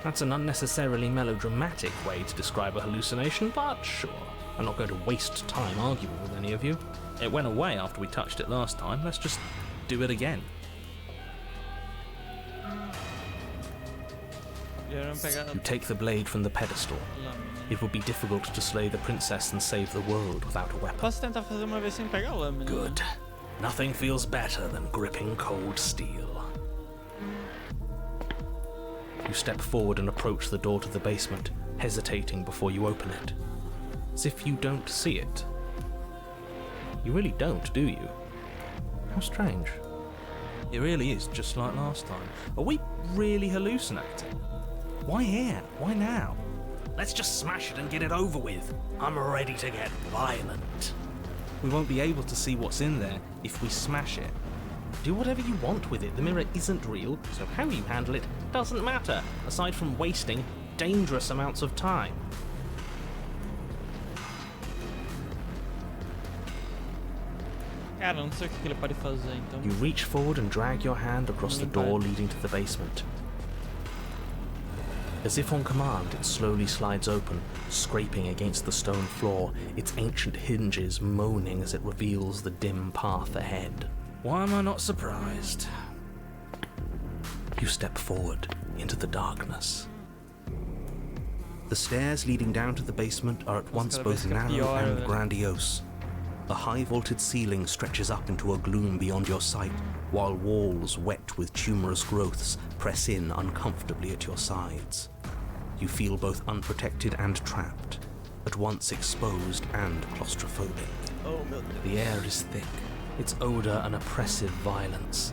That's an unnecessarily melodramatic way to describe a hallucination, but sure. I'm not going to waste time arguing with any of you. It went away after we touched it last time. Let's just do it again. You take the blade from the pedestal. It would be difficult to slay the princess and save the world without a weapon. Posso tentar fazer uma vez sem pegar a lâmina. Good. Nothing feels better than gripping cold steel. You step forward and approach the door to the basement, hesitating before you open it. As if you don't see it. You really don't, do you? How strange. It really is just like last time. Are we really hallucinating? Why here? Why now? Let's just smash it and get it over with. I'm ready to get violent. We won't be able to see what's in there if we smash it. Do whatever you want with it. The mirror isn't real, so how you handle it doesn't matter, aside from wasting dangerous amounts of time. Cara, não sei o que ele pode fazer, então. You reach forward and drag your hand across the door leading to the basement. As if on command, it slowly slides open, scraping against the stone floor, its ancient hinges moaning as it reveals the dim path ahead. Why am I not surprised? You step forward into the darkness. The stairs leading down to the basement are at once both narrow and grandiose. A high-vaulted ceiling stretches up into a gloom beyond your sight, while walls wet with tumorous growths press in uncomfortably at your sides. You feel both unprotected and trapped, at once exposed and claustrophobic. The air is thick, its odor an oppressive violence,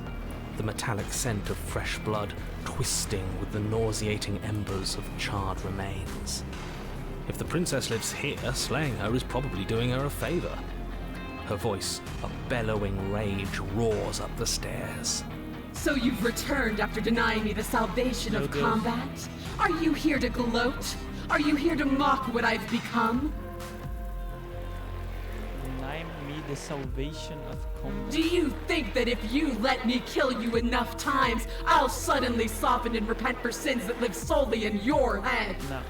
the metallic scent of fresh blood twisting with the nauseating embers of charred remains. If the princess lives here, slaying her is probably doing her a favor. Her voice, a bellowing rage, roars up the stairs. So you've returned after denying me the salvation of combat? Are you here to gloat? Are you here to mock what I've become? Deny me the salvation of combat. Do you think that if you let me kill you enough times, I'll suddenly soften and repent for sins that live solely in your head? No.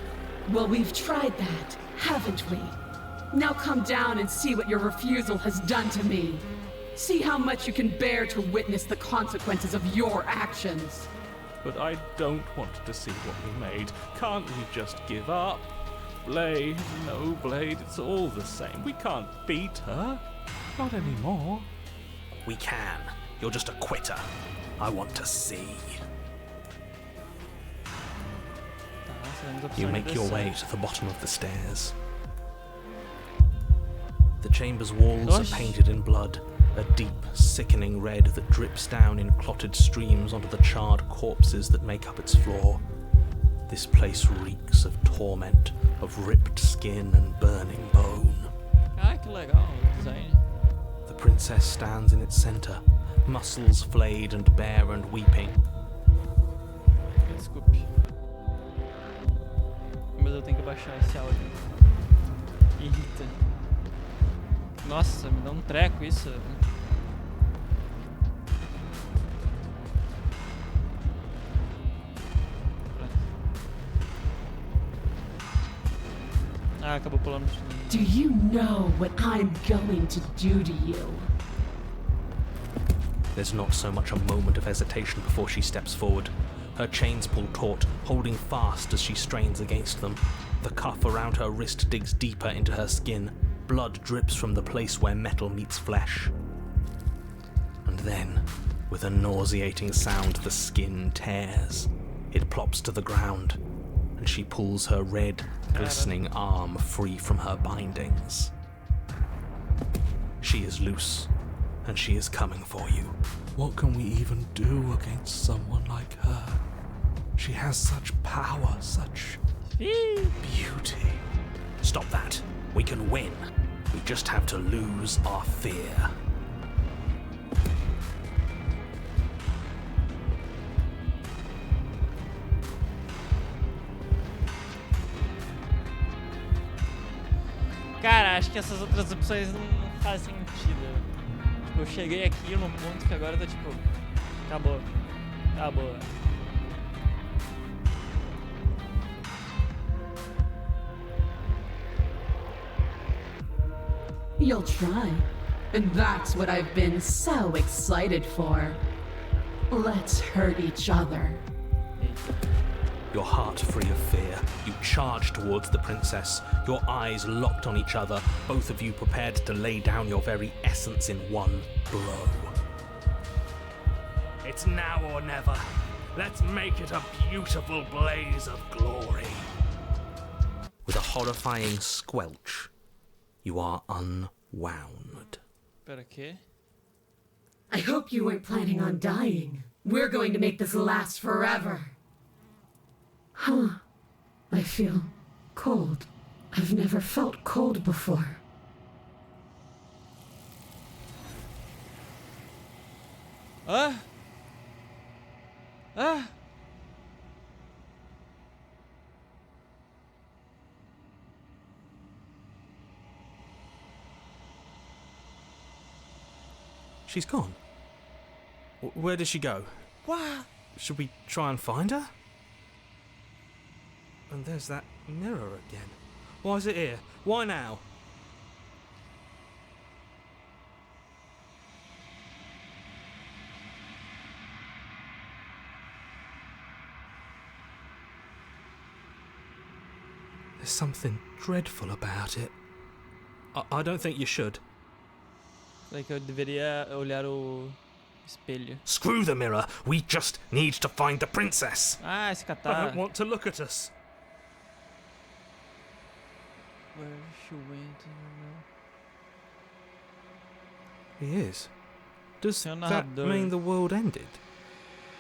Well, we've tried that, haven't we? Now come down and see what your refusal has done to me. See how much you can bear to witness the consequences of your actions. But I don't want to see what we made. Can't we just give up? Blade, no blade, it's all the same. We can't beat her. Not anymore. We can. You're just a quitter. I want to see. You make your way to the bottom of the stairs. The chamber's walls are painted in blood, a deep, sickening red that drips down in clotted streams onto the charred corpses that make up its floor. This place reeks of torment, of ripped skin and burning bone. Ah, que legal o design. The princess stands in its center, muscles flayed and bare and weeping. Desculpe. Mas eu tenho que baixar esse áudio. Irrita. Nossa, me dá um treco isso. Ah, acabou pulando. Do you know what I'm going to do to you? There's not so much a moment of hesitation before she steps forward. Her chains pull taut, holding fast as she strains against them. The cuff around her wrist digs deeper into her skin. Blood drips from the place where metal meets flesh. And then, with a nauseating sound, the skin tears. It plops to the ground, and she pulls her red, glistening arm free from her bindings. She is loose, and she is coming for you. What can we even do against someone like her? She has such power, such beauty. Stop that. We can win. We just have to lose our fear. acho que essas outras opções não fazem sentido. Tipo, eu cheguei aqui num ponto que agora eu tô tipo... Acabou. Acabou. You'll try. And that's what I've been so excited for. Let's hurt each other. Your heart free of fear, you charge towards the princess, your eyes locked on each other, both of you prepared to lay down your very essence in one blow. It's now or never. Let's make it a beautiful blaze of glory. With a horrifying squelch, you are unwound. Pera, quê? I hope you weren't planning on dying. We're going to make this last forever. Huh. I feel cold. I've never felt cold before. Ah! Ah! She's gone. Where did she go? What? Should we try and find her? And there's that mirror again. Why is it here? Why now? There's something dreadful about it. I don't think you should. Falei que eu deveria olhar o espelho. Screw the mirror. We just need to find the princess. Ah, esse I catar. don't want to look at us. Where she went, I don't know. He is. Does Seu that narrador. mean the world ended?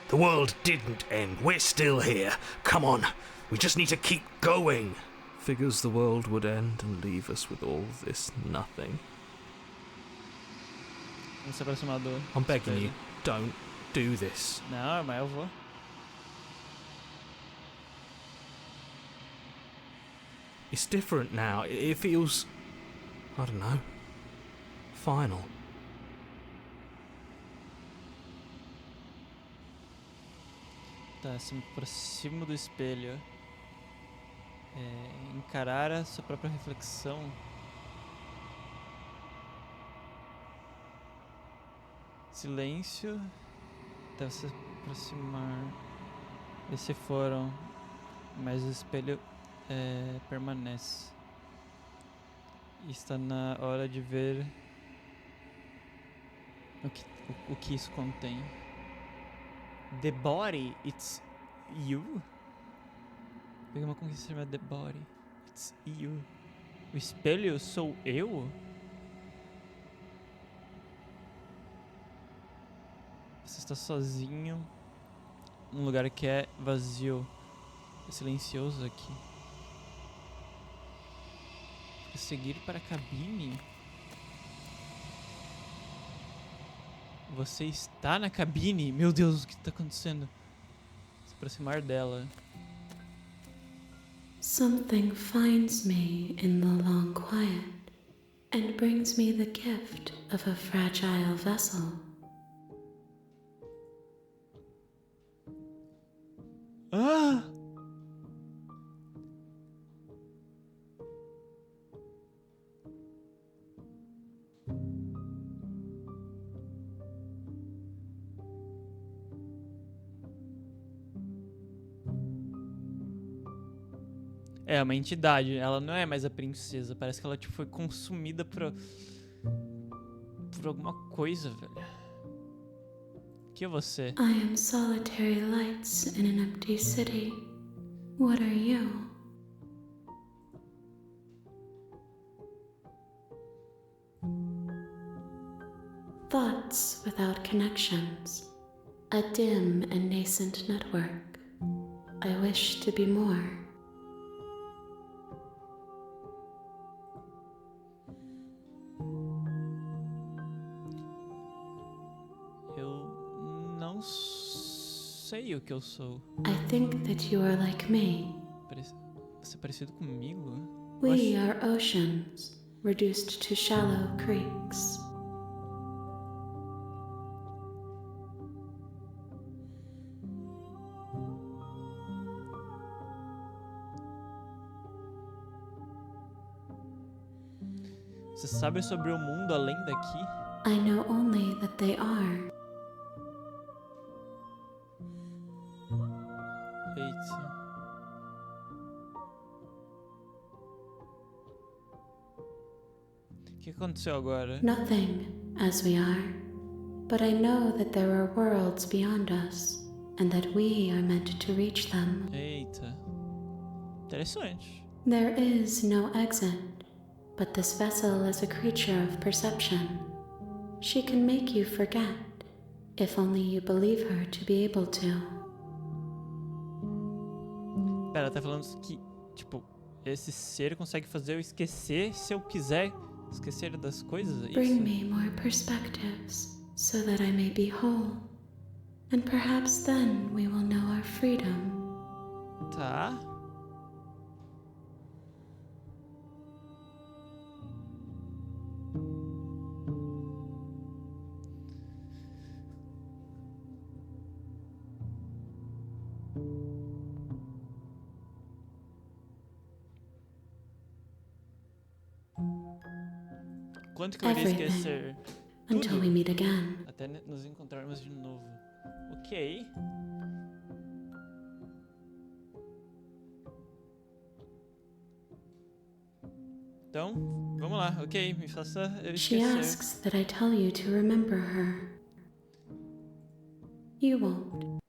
The world didn't end. We're still here. Come on. We just need to keep going. Figures the world would end and leave us with all this nothing. Vamos se aproximar do I'm begging espelho. you, don't do this. Não, mas eu vou. It's different now. It feels, I don't know, final. Tá, se aproximo do espelho. Encarar a sua própria reflexão. Silêncio. Deve se aproximar. Esses se foram. Mas o espelho permanece. Está na hora de ver o que isso contém. The body, it's you? Peguei uma conquista chamada The Body, it's you. O espelho sou eu? Você está sozinho num lugar que é vazio. É silencioso aqui. Seguir para a cabine? Você está na cabine? Meu Deus, o que está acontecendo? Se aproximar dela. Something finds me in the long quiet and brings me the gift of a fragile vessel. Ah! É uma entidade, ela não é mais a princesa. Parece que ela tipo, foi consumida por alguma coisa, velho. O que é você? I am solitary lights in an empty city. What are you? Thoughts without connections. A dim and nascent network. I wish to be more. Sei o que eu sou. I think that you are like me. Você é parecido comigo? We are oceans, reduced to shallow creeks. Você sabe sobre o mundo além daqui? I know only that they are. Eita. O que aconteceu agora? Nothing, as we are. But I know that there are worlds beyond us, and that we are meant to reach them. Eita. Interessante. There is no exit, but this vessel is a creature of perception. She can make you forget, if only you believe her to be able to. Pera, tá falando que, tipo, esse ser consegue fazer eu esquecer se eu quiser esquecer das coisas? É Bring isso? me more perspectives, so that I may be whole. And perhaps then we will know our freedom. Tá. Quanto que eu iria Everything. esquecer? Until Tudo. we meet again. Até nos encontrarmos de novo. Ok. Então, vamos lá. Ok, me faça eu She esquecer. asks that I tell you to remember her. You won't.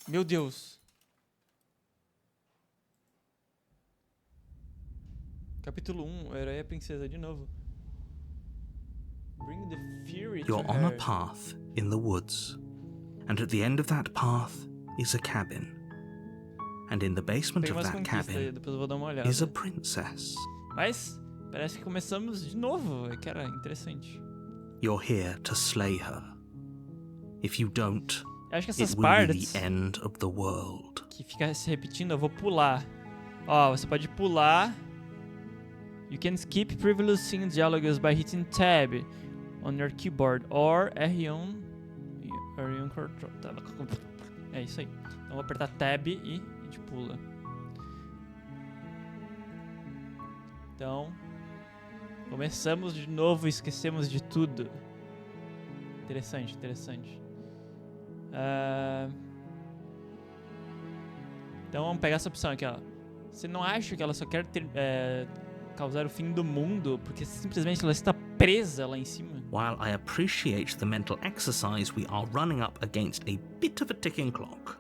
Meu Deus. Capítulo 1, o herói e a princesa de novo. Bring the fury to You're on a her. path in the woods, and at the end of that path is a cabin. And in the basement Tem of umas that conquistas aí, cabin depois eu vou dar uma olhada. is a princess. Mas parece que começamos de novo. Que era interessante. You're here to slay her. If you don't, Eu acho que it essas will be partes the end of the world. que fica se repetindo, eu vou pular. Ó, você pode pular. You can skip previous scene dialogues by hitting tab on your keyboard or R1 control. É isso aí. Então vou apertar tab e a gente pula. Então, começamos de novo e esquecemos de tudo. Interessante, interessante. Então vamos pegar essa opção aqui, ó. Você não acha que ela só quer causar o fim do mundo porque simplesmente ela está presa lá em cima? While I appreciate the mental exercise, we are running up against a bit of a ticking clock.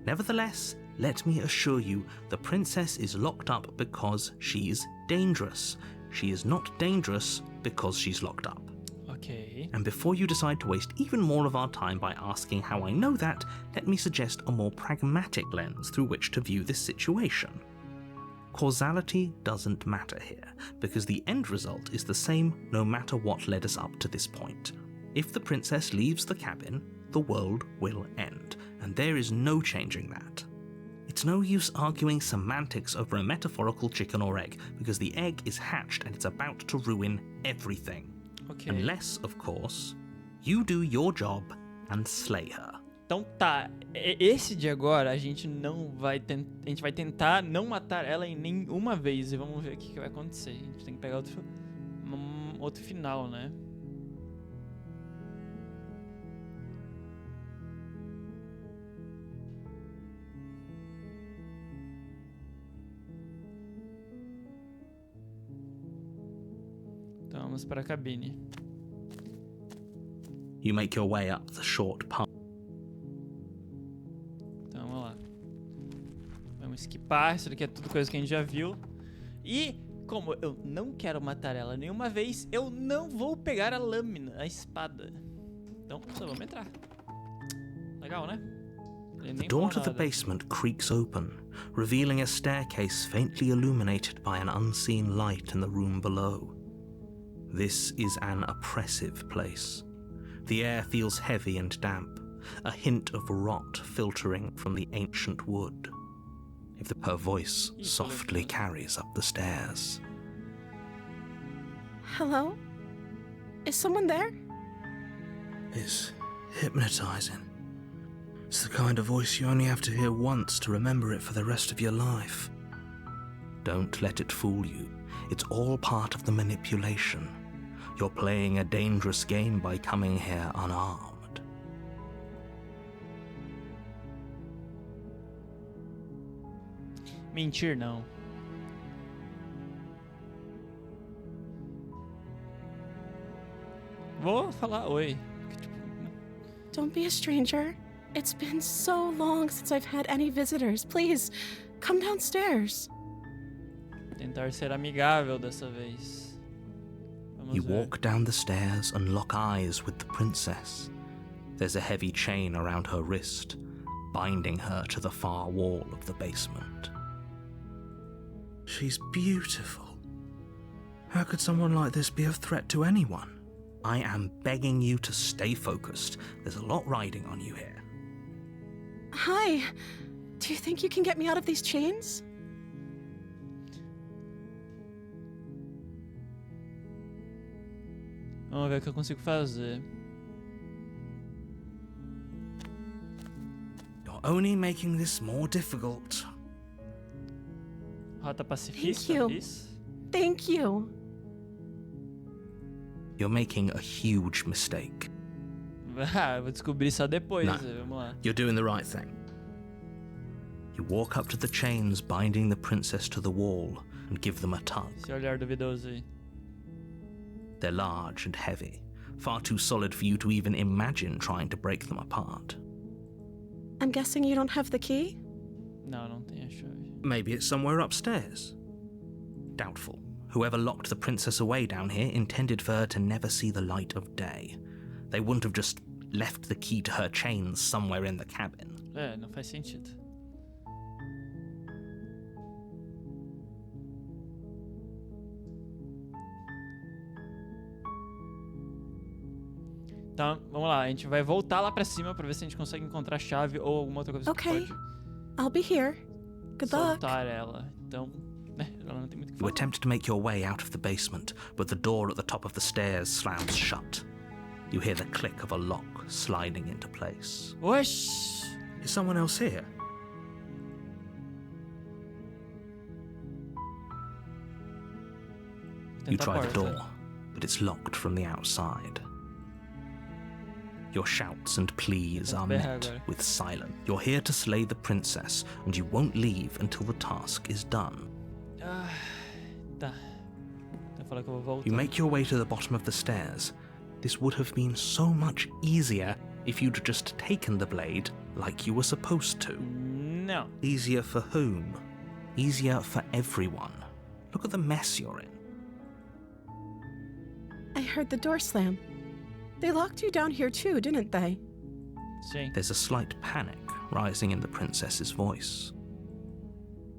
Nevertheless, let me assure you, the princess is locked up because she's dangerous. She is not dangerous because she's locked up. Ok. And before you decide to waste even more of our time by asking how I know that, let me suggest a more pragmatic lens through which to view this situation. Causality doesn't matter here, because the end result is the same no matter what led us up to this point. If the princess leaves the cabin, the world will end, and there is no changing that. It's no use arguing semantics over a metaphorical chicken or egg, because the egg is hatched and it's about to ruin everything. Ok. Unless, of course, you do your job and slay her. Então tá, esse de agora a gente não vai a gente vai tentar não matar ela em nenhuma vez e vamos ver o que vai acontecer. A gente tem que pegar outro final, né? Então vamos para a cabine. You make your way up the short path. Então vamos lá. Vamos skipar, isso daqui é tudo coisa que a gente já viu. E como eu não quero matar ela nenhuma vez, eu não vou pegar a lâmina, a espada. Então só vamos entrar. Legal, né? Ele The nem door falou to the nada. basement creaks open, revealing a staircase faintly illuminated by an unseen light in the room below. This is an oppressive place. The air feels heavy and damp, a hint of rot filtering from the ancient wood. Her voice softly carries up the stairs. Hello? Is someone there? It's hypnotizing. It's the kind of voice you only have to hear once to remember it for the rest of your life. Don't let it fool you. It's all part of the manipulation. You're playing a dangerous game by coming here unarmed. Mentir, não. Vou falar oi. Don't be a stranger. It's been so long since I've had any visitors. Please, come downstairs. Tentar ser amigável dessa vez. Vamos You ver. walk down the stairs and lock eyes with the princess. There's a heavy chain around her wrist, binding her to the far wall of the basement. She's beautiful. How could someone like this be a threat to anyone? I am begging you to stay focused. There's a lot riding on you here. Hi. Do you think you can get me out of these chains? Vamos ver o que eu consigo fazer. You're only making this more difficult. Rota pacifista, Thank you. isso? Thank you. You're making a huge mistake. Ah, eu vou descobrir só depois. Não. Vamos lá. You're doing the right thing. You walk up to the chains binding the princess to the wall and give them a tug. Esse olhar duvidoso aí. They're large and heavy, far too solid for you to even imagine trying to break them apart. I'm guessing you don't have the key? Não, não tem a chave. Maybe it's somewhere upstairs. Doubtful. Whoever locked the princess away down here intended for her to never see the light of day. They wouldn't have just left the key to her chains somewhere in the cabin. É, não faz sentido. Então, vamos lá. A gente vai voltar lá pra cima pra ver se a gente consegue encontrar a chave ou alguma outra coisa Okay. que pode I'll be here. Good luck. soltar ela. Então, né, ela não tem muito o que You falar. attempt to make your way out of the basement, but the door at the top of the stairs slams shut. You hear the click of a lock sliding into place. Oxi! Is someone else here? You Tenta a try the porta. door, but it's locked from the outside. Your shouts and pleas are met with silence. You're here to slay the princess, and you won't leave until the task is done. Ah, tá. Eu falei que eu vou voltar. You make your way to the bottom of the stairs. This would have been so much easier if you'd just taken the blade like you were supposed to. Não. Easier for whom? Easier for everyone. Look at the mess you're in. I heard the door slam. They locked you down here too, didn't they? Sim. There's a slight panic rising in the princess's voice.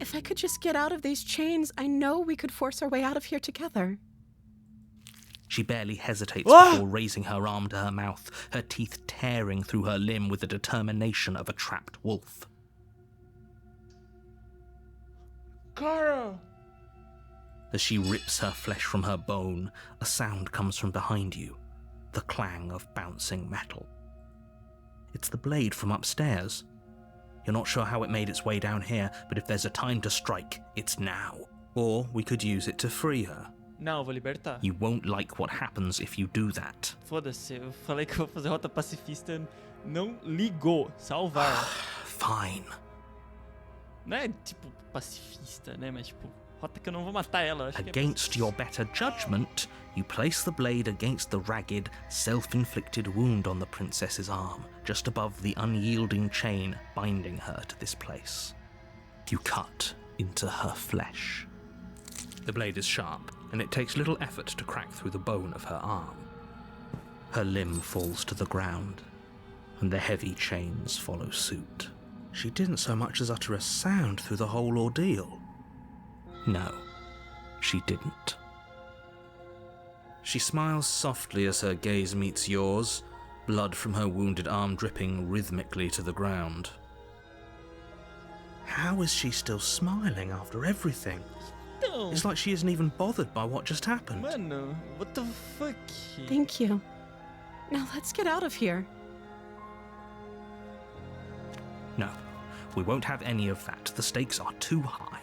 If I could just get out of these chains, I know we could force our way out of here together. She barely hesitates Ah! before raising her arm to her mouth, her teeth tearing through her limb with the determination of a trapped wolf. Cara! As she rips her flesh from her bone, a sound comes from behind you, the clang of bouncing metal. It's the blade from upstairs. You're not sure how it made its way down here, but if there's a time to strike, it's now. Or we could use it to free her. Não, eu vou libertar. You won't like what happens if you do that. Foda-se, eu falei que eu vou fazer rota pacifista, não ligou. Salvar. Fine. Não é tipo pacifista, né? Mas tipo, rota que eu não vou matar ela. Acho que é Against your better judgment, you place the blade against the ragged, self-inflicted wound on the princess's arm, just above the unyielding chain binding her to this place. You cut into her flesh. The blade is sharp, and it takes little effort to crack through the bone of her arm. Her limb falls to the ground, and the heavy chains follow suit. She didn't so much as utter a sound through the whole ordeal. No, she didn't. She smiles softly as her gaze meets yours, blood from her wounded arm dripping rhythmically to the ground. How is she still smiling after everything? Então. It's like she isn't even bothered by what just happened. Mano, what the fuck? Thank you. Now let's get out of here. No, we won't have any of that. The stakes are too high.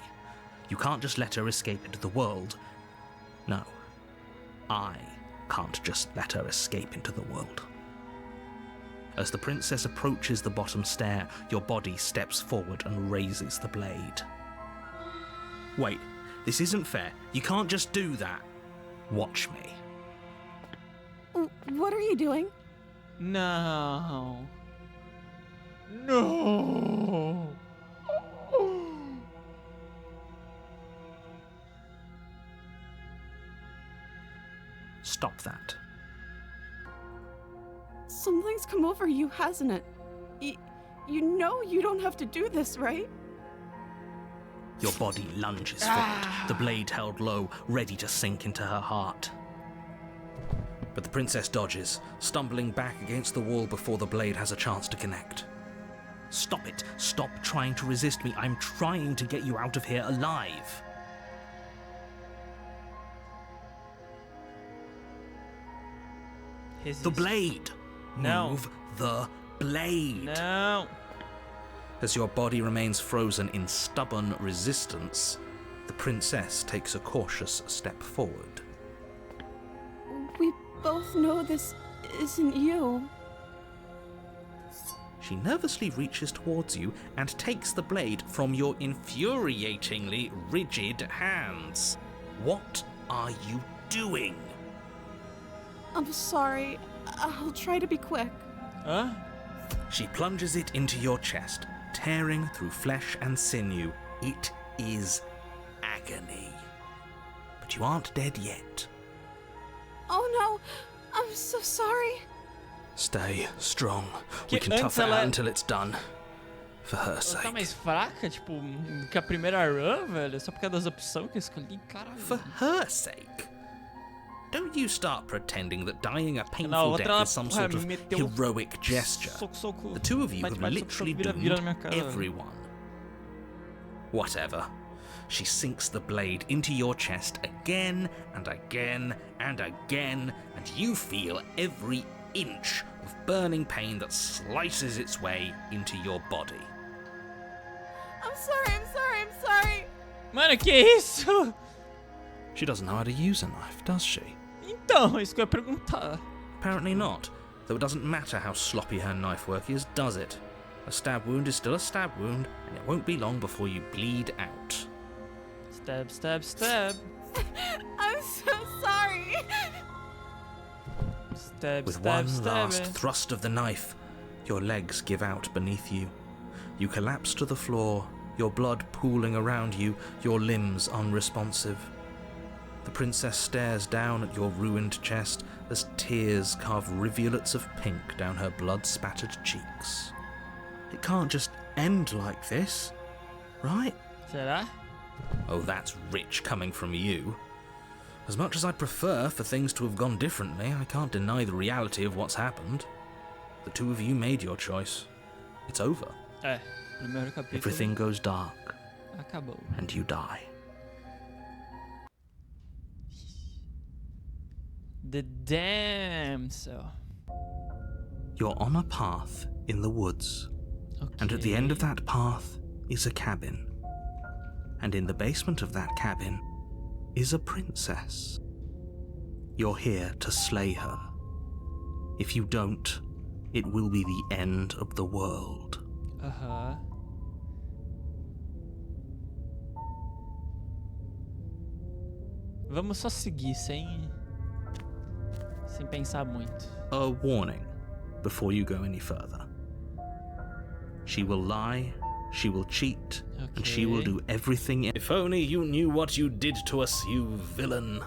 You can't just let her escape into the world. No, I can't just let her escape into the world. As the princess approaches the bottom stair, your body steps forward and raises the blade. Wait, this isn't fair. You can't just do that. Watch me. What are you doing? No. No. Stop that. Something's come over you, hasn't it? You know you don't have to do this, right? Your body lunges forward, the blade held low, ready to sink into her heart. But the princess dodges, stumbling back against the wall before the blade has a chance to connect. Stop it. Stop trying to resist me. I'm trying to get you out of here alive. The blade. No. Move the blade. No. As your body remains frozen in stubborn resistance, the princess takes a cautious step forward. We both know this isn't you. She nervously reaches towards you and takes the blade from your infuriatingly rigid hands. What are you doing? I'm sorry. I'll try to be quick. Huh? She plunges it into your chest, tearing through flesh and sinew. It is agony. But you aren't dead yet. Oh no, I'm so sorry. Stay strong. We Que can tough it antes ela- out until it's done. For her Ela tá sake. mais fraca, tipo, que a primeira run, velho? Só por causa das opções que eu escolhi, caralho. For her sake. Don't you start pretending that dying a Na painful outra, death is some porra, sort of me meteu heroic gesture. Soco. The two of you Bate, have bate, literally soco, vira na minha doomed cara, velho. everyone. Whatever. She sinks the blade into your chest again and again and again, and you feel every inch of burning pain that slices its way into your body. I'm sorry. Mano, que isso? She doesn't know how to use a knife, does she? Então, isso que eu ia perguntar. Apparently not, though it doesn't matter how sloppy her knife work is, does it? A stab wound is still a stab wound, and it won't be long before you bleed out. Stab. I'm so sorry. With one last thrust of the knife, your legs give out beneath you. You collapse to the floor, your blood pooling around you, your limbs unresponsive. The princess stares down at your ruined chest as tears carve rivulets of pink down her blood-spattered cheeks. It can't just end like this, right? Será? Oh, that's rich coming from you. As much as I'd prefer for things to have gone differently, I can't deny the reality of what's happened. The two of you made your choice. It's over. Primeiro capítulo. Everything goes dark, Acabou. and you die. The damsel. You're on a path in the woods, and at the end of that path is a cabin. And in the basement of that cabin is a princess. You're here to slay her. If you don't, it will be the end of the world. Aham. Vamos só seguir sem pensar muito. A warning before you go any further. She will lie, she will cheat, and she will do everything. If only you knew what you did to us, you villain.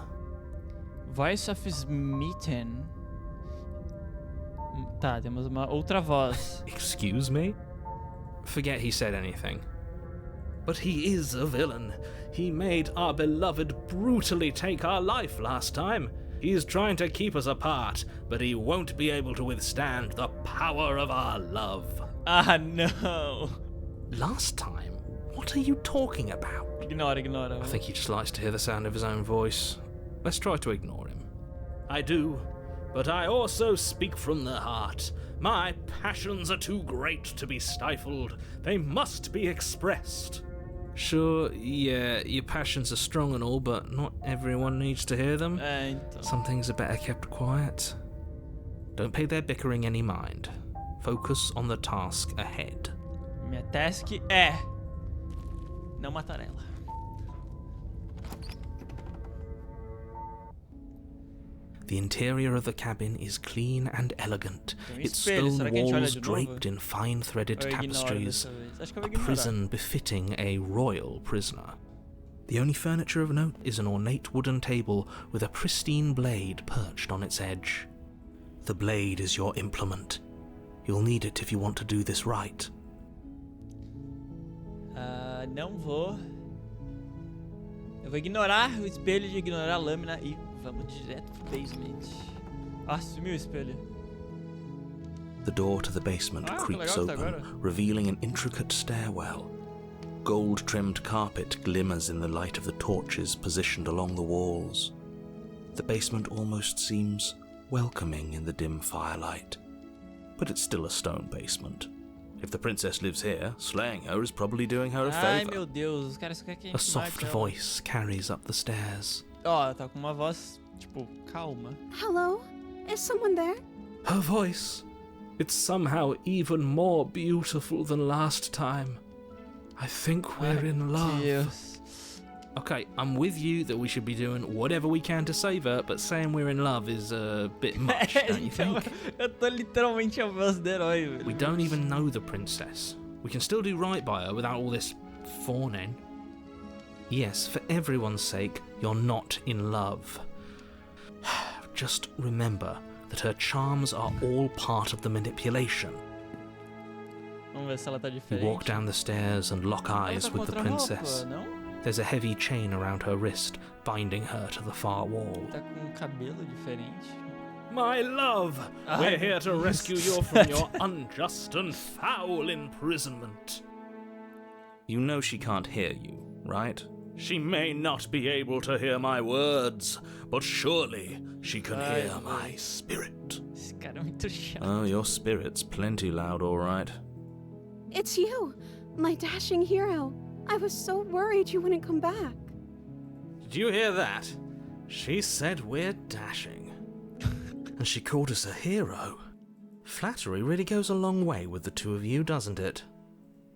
Voice of Smitten. Tá, temos uma outra voz. Excuse me? Forget he said anything. But he is a villain. He made our beloved brutally take our life last time. He's trying to keep us apart, but he won't be able to withstand the power of our love. Ah, no. Last time? What are you talking about? Ignora. I think he just likes to hear the sound of his own voice. Let's try to ignore him. I do, but I also speak from the heart. My passions are too great to be stifled. They must be expressed. Sure, yeah, your passions are strong and all, but not everyone needs to hear them. Então. Some things are better kept quiet. Don't pay their bickering any mind. Focus on the task ahead. Minha task é não matar ela. The interior of the cabin is clean and elegant, Tem its espelho, stone será que a gente olha walls de novo? draped in fine-threaded Eu ignoro tapestries, dessa vez. Acho que eu a vou ignorar. prison befitting a royal prisoner. The only furniture of note is an ornate wooden table with a pristine blade perched on its edge. The blade is your implement. You'll need it if you want to do this right. Não vou. Eu vou ignorar o espelho de ignorar a lâmina e vamos direto pro basement. Ah, sumiu o espelho. The door to the basement Ah, que creaks legal que tá open, agora. revealing an intricate stairwell. Gold-trimmed carpet glimmers in the light of the torches positioned along the walls. The basement almost seems welcoming in the dim firelight. But it's still a stone basement. If the princess lives here, slaying her is probably doing her a Ai, favor. meu Deus, os caras querem que a A gente soft mate ela. voice carries up the stairs. Ó, tá com uma voz, tipo, calma. Hello? Is someone there? Her voice. It's somehow even more beautiful than last time. I think we're in love. Deus. Okay, I'm with you that we should be doing whatever we can to save her, but saying we're in love is a bit much, don't you Então, think? eu tô literalmente a voz do herói, velho. We don't even know the princess. We can still do right by her without all this fawning. Yes, for everyone's sake, you're not in love. Just remember that her charms are all part of the manipulation. Vamos ver se ela tá You diferente. walk down the stairs and lock Ela eyes tá com with the outra princess. roupa, não? There's a heavy chain around her wrist, binding her to the far wall. Tá com um cabelo diferente. My love, Ah, we're here to rescue you from your unjust and foul imprisonment. You know she can't hear you, right? She may not be able to hear my words, but surely she can Ai, hear velho. my spirit. Esse cara é muito chato. Oh, your spirit's plenty loud, all right. It's you, my dashing hero. I was so worried you wouldn't come back. Did you hear that? She said we're dashing. And she called us a hero. Flattery really goes a long way with the two of you, doesn't it?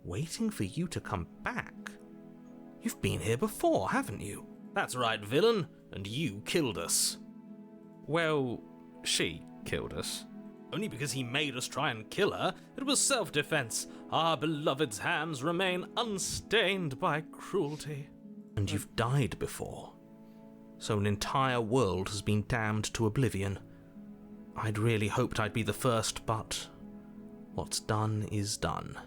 Waiting for you to come back. You've been here before, haven't you? That's right, villain, and you killed us. Well, she killed us. Only because he made us try and kill her, it was self-defense. Our beloved's hands remain unstained by cruelty. And you've died before. So an entire world has been damned to oblivion. I'd really hoped I'd be the first, but what's done is done.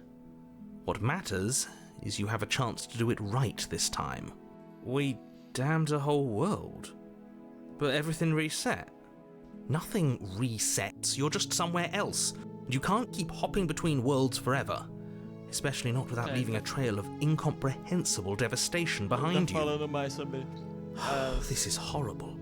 What matters is you have a chance to do it right this time. We damned a whole world. But everything reset. Nothing resets, you're just somewhere else. You can't keep hopping between worlds forever. Especially not without Okay. leaving a trail of incomprehensible devastation behind Tá you. falando mais sobre This is horrible.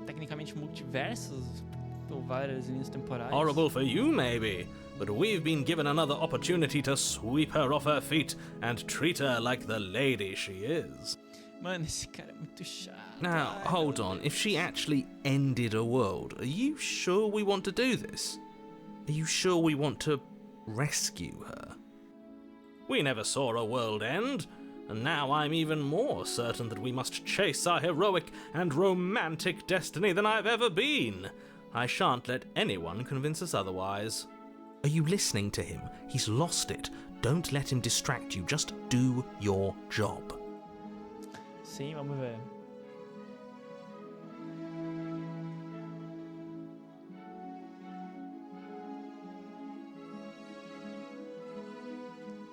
tecnicamente multiversos ou várias linhas temporais. Horrible for you, maybe, but we've been given another opportunity to sweep her off her feet and treat her like the lady she is. Mano, esse cara é muito chato. Now, Ai, hold meu on. Deus. If she actually ended a world, are you sure we want to do this? Are you sure we want to rescue her? We never saw a world end, and now I'm even more certain that we must chase our heroic and romantic destiny than I've ever been. I shan't let anyone convince us otherwise. Are you listening to him? He's lost it. Don't let him distract you. Just do your job. Sim, vamos ver.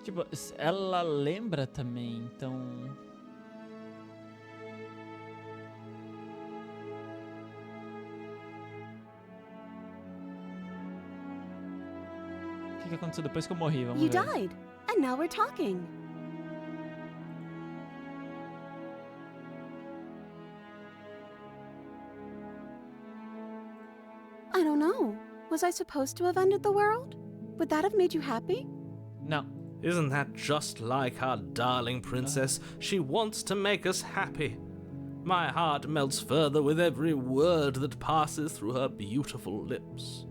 Tipo, ela lembra também, então... O que aconteceu depois que eu morri? Vamos You ver. died, and now we're talking. Was I supposed to have ended the world? Would that have made you happy? Não. Isn't that just like our darling princess? She wants to make us happy. My heart melts further with every word that passes through her beautiful lips.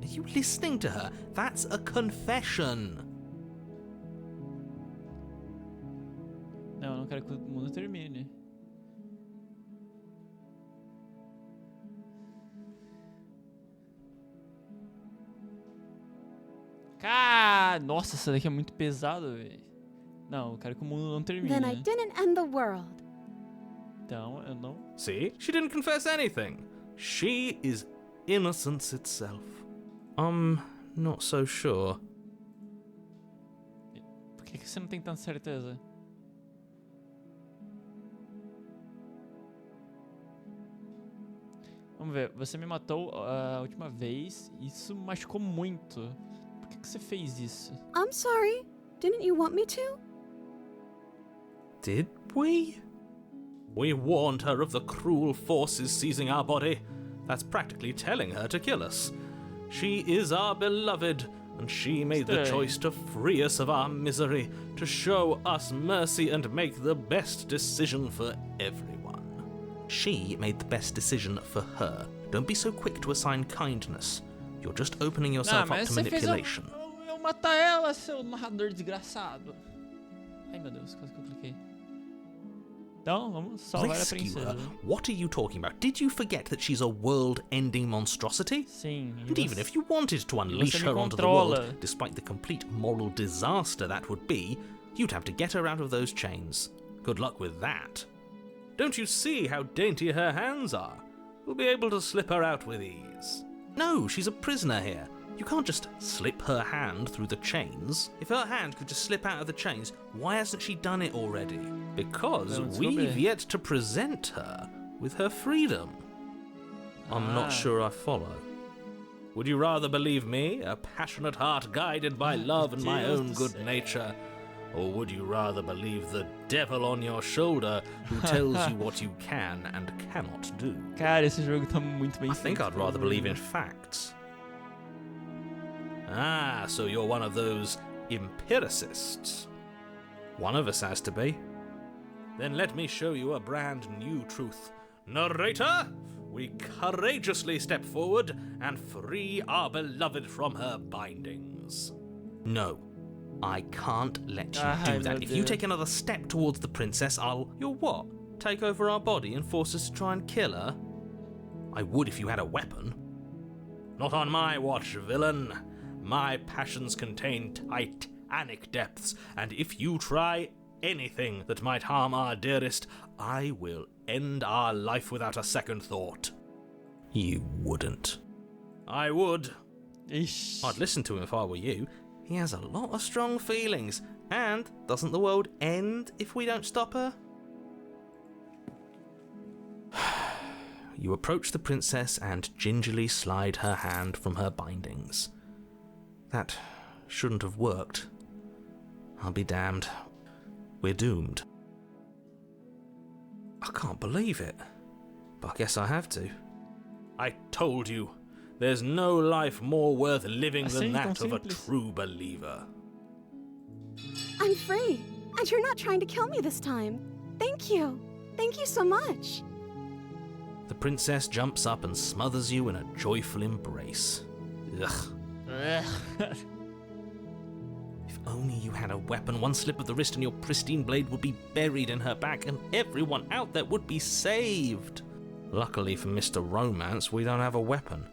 Are you listening to her? That's a confession. Não, eu não quero que o mundo termine. Nossa, essa daqui é muito pesada, velho. Não, eu quero que o mundo não termine. Then I didn't end the world. Então, eu não... See? She didn't confess anything. She is innocence itself. Not so sure. Por que você não tem tanta certeza? Vamos ver, você me matou a última vez e isso machucou muito. Por que você fez isso? I'm sorry. Didn't you want me to? Did we? We warned her of the cruel forces seizing our body. That's practically telling her to kill us. She is our beloved, and she made the choice to free us of our misery, to show us mercy and make the best decision for everyone. She made the best decision for her. Don't be so quick to assign kindness. You're just opening yourself up to manipulation. Eu matar ela, seu narrador desgraçado. Ai meu Deus, quase que eu cliquei. Então, vamos salvar a princesa. What are you talking about? Did you forget that she's a world-ending monstrosity? Sim. And even if you wanted to unleash her onto the world, despite the complete moral disaster that would be, you'd have to get her out of those chains. Good luck with that. Don't you see how dainty her hands are? We'll be able to slip her out with ease. No, she's a prisoner here. You can't just slip her hand through the chains. If her hand could just slip out of the chains, why hasn't she done it already? Because we've yet to present her with her freedom. I'm not sure I follow. Would you rather believe me, a passionate heart guided by love and my own good nature? Or would you rather believe the devil on your shoulder who tells you what you can and cannot do? Cara, esse jogo tá muito bem feito. I think I'd rather believe in facts. Ah, so you're one of those empiricists. One of us has to be. Then let me show you a brand new truth. Narrator, we courageously step forward and free our beloved from her bindings. No, I can't let you do that. If you take another step towards the princess, You'll what? Take over our body and force us to try and kill her? I would if you had a weapon. Not on my watch, villain. My passions contain titanic depths, and if you try anything that might harm our dearest, I will end our life without a second thought. You wouldn't. I would. Ish. I'd listen to him if I were you. He has a lot of strong feelings. And doesn't the world end if we don't stop her? You approach the princess and gingerly slide her hand from her bindings. That shouldn't have worked. I'll be damned. We're doomed. I can't believe it. But I guess I have to. I told you. There's no life more worth living than that of a simples. true believer. I'm free, and you're not trying to kill me this time. Thank you. Thank you so much. The princess jumps up and smothers you in a joyful embrace. Ugh. If only you had a weapon, one slip of the wrist and your pristine blade would be buried in her back and everyone out there would be saved. Luckily for Mr. Romance, we don't have a weapon.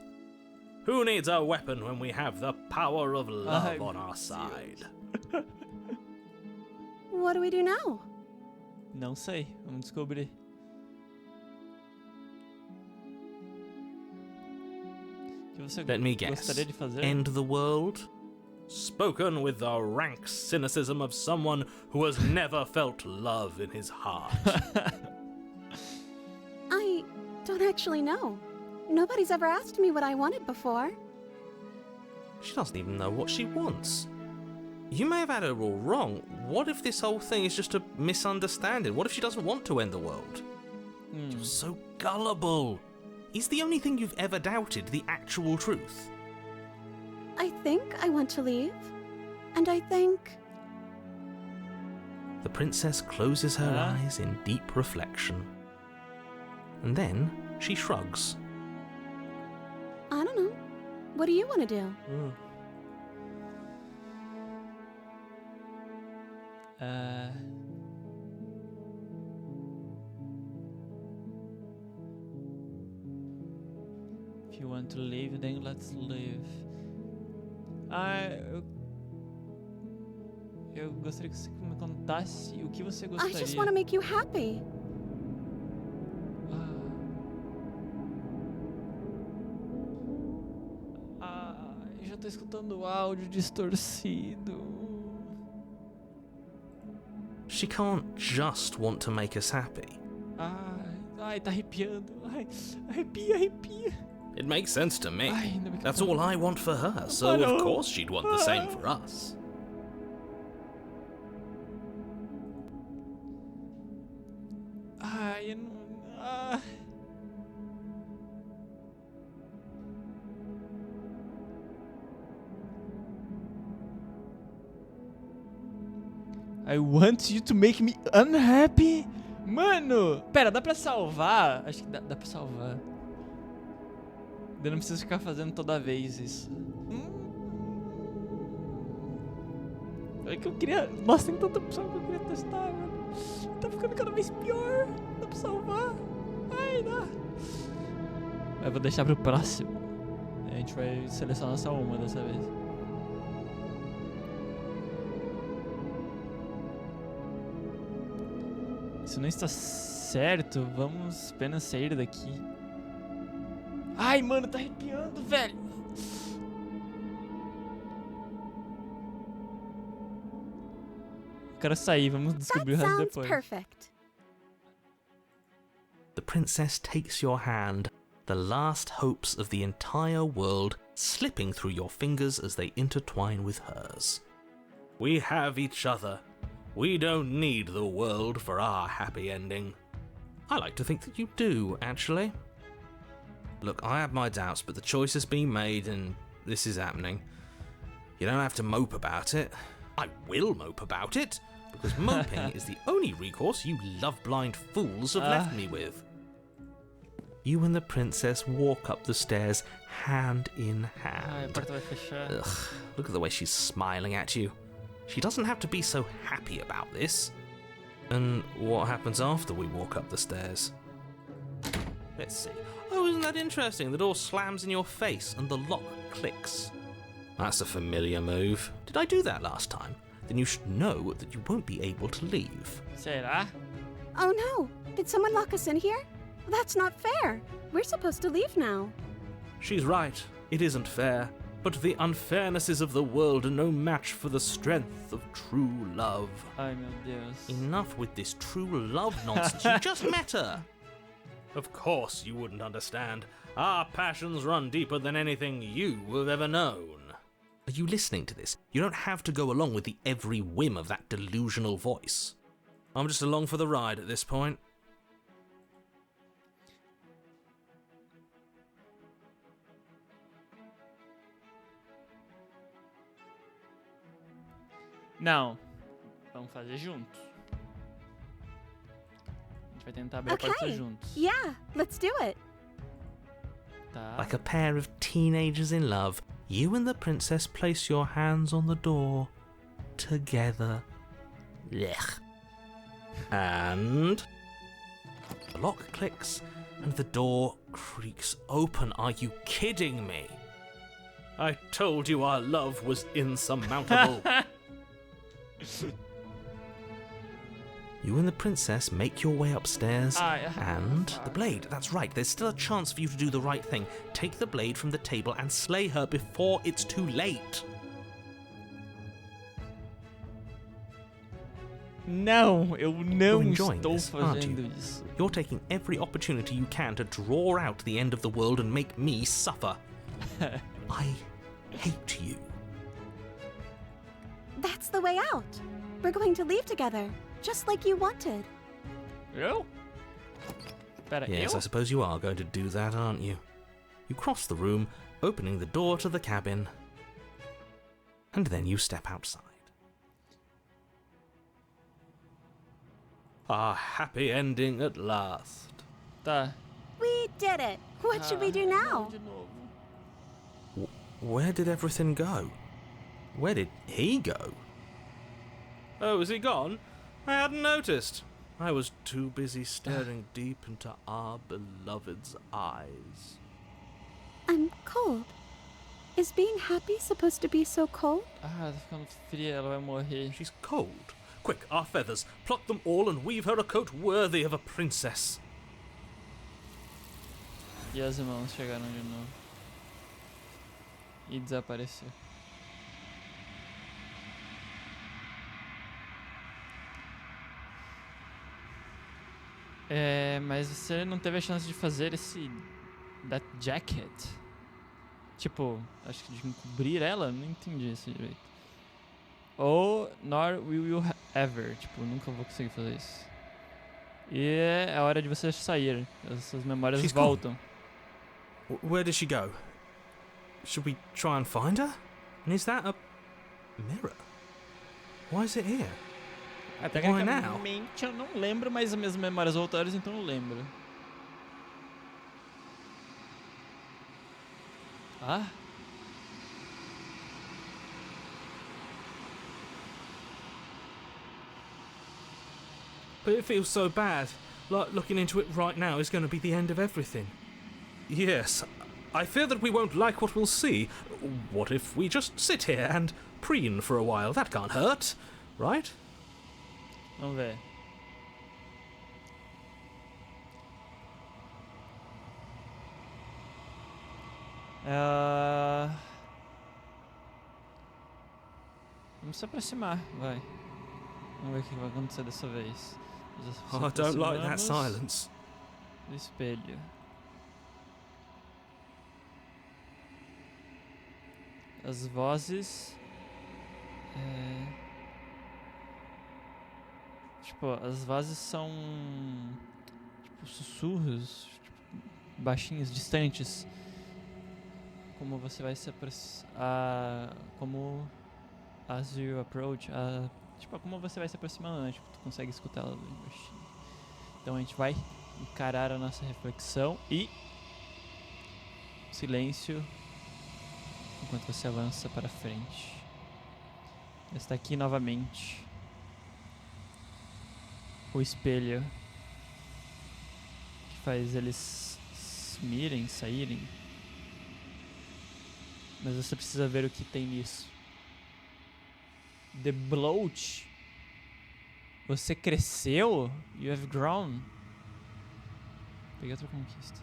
Who needs a weapon when we have the power of love on our side? What do we do now? Não sei, vamos descobrir. O que você Let me guess. gostaria de fazer? End the world? Spoken with the rank cynicism of someone who has never felt love in his heart. I don't actually know. Nobody's ever asked me what I wanted before. She doesn't even know what she wants. You may have had her all wrong. What if this whole thing is just a misunderstanding? What if she doesn't want to end the world? You're so gullible. Is the only thing you've ever doubted the actual truth? I think I want to leave. And I think... The princess closes her eyes in deep reflection. And then she shrugs. I don't know. What do you want to do? If you want to leave, then let's leave. Eu gostaria que você me contasse o que você gostaria. I just want to make you happy. Eu já tô escutando o áudio distorcido. She can't just want to make us happy. Ai, tá arrepiando. Ai, arrepia. It makes sense to me. Ai, ainda bem que That's tá- all I want for her, so Oh, no. of course she'd want the same for us. Ai, eu não... I want you to make me unhappy? Mano! Pera, dá pra salvar? Acho que dá pra salvar. Eu não preciso ficar fazendo toda vez isso. É que eu queria... Nossa, tem tanta opção que eu queria testar, mano. Tá ficando cada vez pior. Dá pra salvar? Ai, dá. Eu vou deixar pro próximo. A gente vai selecionar só uma dessa vez. Se não está certo, vamos apenas sair daqui. Ai, mano, tá arrepiando, velho. Quero sair, vamos descobrir o That resto sounds depois. perfect. The princess takes your hand, the last hopes of the entire world slipping through your fingers as they intertwine with hers. We have each other. We don't need the world for our happy ending. I like to think that you do, actually. Look, I have my doubts, but the choice has been made and this is happening. You don't have to mope about it. I will mope about it, Because moping is the only recourse you love-blind fools have left me with. You and the princess walk up the stairs, hand in Ai, a hand. porta vai fechar. Ugh, look at the way she's smiling at you. She doesn't have to be so happy about this. And what happens after we walk up the stairs? Let's see. Oh, isn't that interesting? The door slams in your face and the lock clicks. That's a familiar move. Did I do that last time? Then you should know that you won't be able to leave. Será? Oh no! Did someone lock us in here? That's not fair. We're supposed to leave now. she's right. It isn't fair. But the unfairnesses of the world are no match for the strength of true love. Ai, meu Deus. Enough with this true love nonsense. You just met her. Of course you wouldn't understand. Our passions run deeper than anything you have ever known. Are you listening to this? You don't have to go along with the every whim of that delusional voice. I'm just along for the ride at this point. Não. Vamos fazer juntos. A gente vai tentar abrir a porta Okay. juntos. Yeah, let's do it. Tá. Like a pair of teenagers in love, you and the princess place your hands on the door. Together. Blech. And The lock clicks and the door creaks open. Are you kidding me? I told you our love was insurmountable. You and the princess make your way upstairs, Ah, and the blade. That's right, there's still a chance for you to do the right thing. Take the blade from the table and slay her before it's too late. Não, eu não You're enjoying estou this, aren't fazendo you? isso. You're taking every opportunity you can to draw out the end of the world and make me suffer. I hate you. That's the way out. We're going to leave together, just like you wanted. Eu? Pera, Yes, eu? I suppose you are going to do that, aren't you? You cross the room, opening the door to the cabin. And then you step outside. A happy ending at last. Tá. We did it. What should we do now? De novo. Where did everything go? Where did he go? Oh, is he gone? I hadn't noticed. I was too busy staring deep into our beloved's eyes. I'm cold. Is being happy supposed to be so cold? Ah, tá ficando fria, ela vai morrer. She's cold. Quick, our feathers. Pluck them all and weave her a coat worthy of a princess. E as mãos chegaram de novo. E desapareceu. Mas você não teve a chance de fazer esse... That jacket? Tipo, acho que de encobrir ela? Não entendi esse direito. Ou nor will you ever. Tipo, nunca vou conseguir fazer isso. E é hora de você sair. Essas memórias She's voltam. Where did she go? Should we try and find her? And is that a mirror? Why is it here? Tecnicamente eu não lembro, mas as minhas memórias voltaram, então eu lembro. Ah? But it feels so bad. Like looking into it right now is going to be the end of everything. Yes, I fear that we won't like what we'll see. What if we just sit here and preen for a while? That can't hurt, right? Vamos ver. Vamos se aproximar, vai. Vamos ver o que vai acontecer dessa vez. I don't like that silence. Do espelho. As vozes. Tipo, as vozes são. Tipo, sussurros. Tipo, baixinhos, distantes. Como você vai se aproximar. Como. As you approach. Tipo, como você vai se aproximando, né? Tipo, tu consegue escutar ela bem baixinho. Então a gente vai encarar a nossa reflexão e. Silêncio. Enquanto você avança para frente. Está aqui novamente. O espelho. Que faz eles sumirem, saírem. Mas você precisa ver o que tem nisso. The bloat. Você cresceu? You have grown. Peguei outra conquista.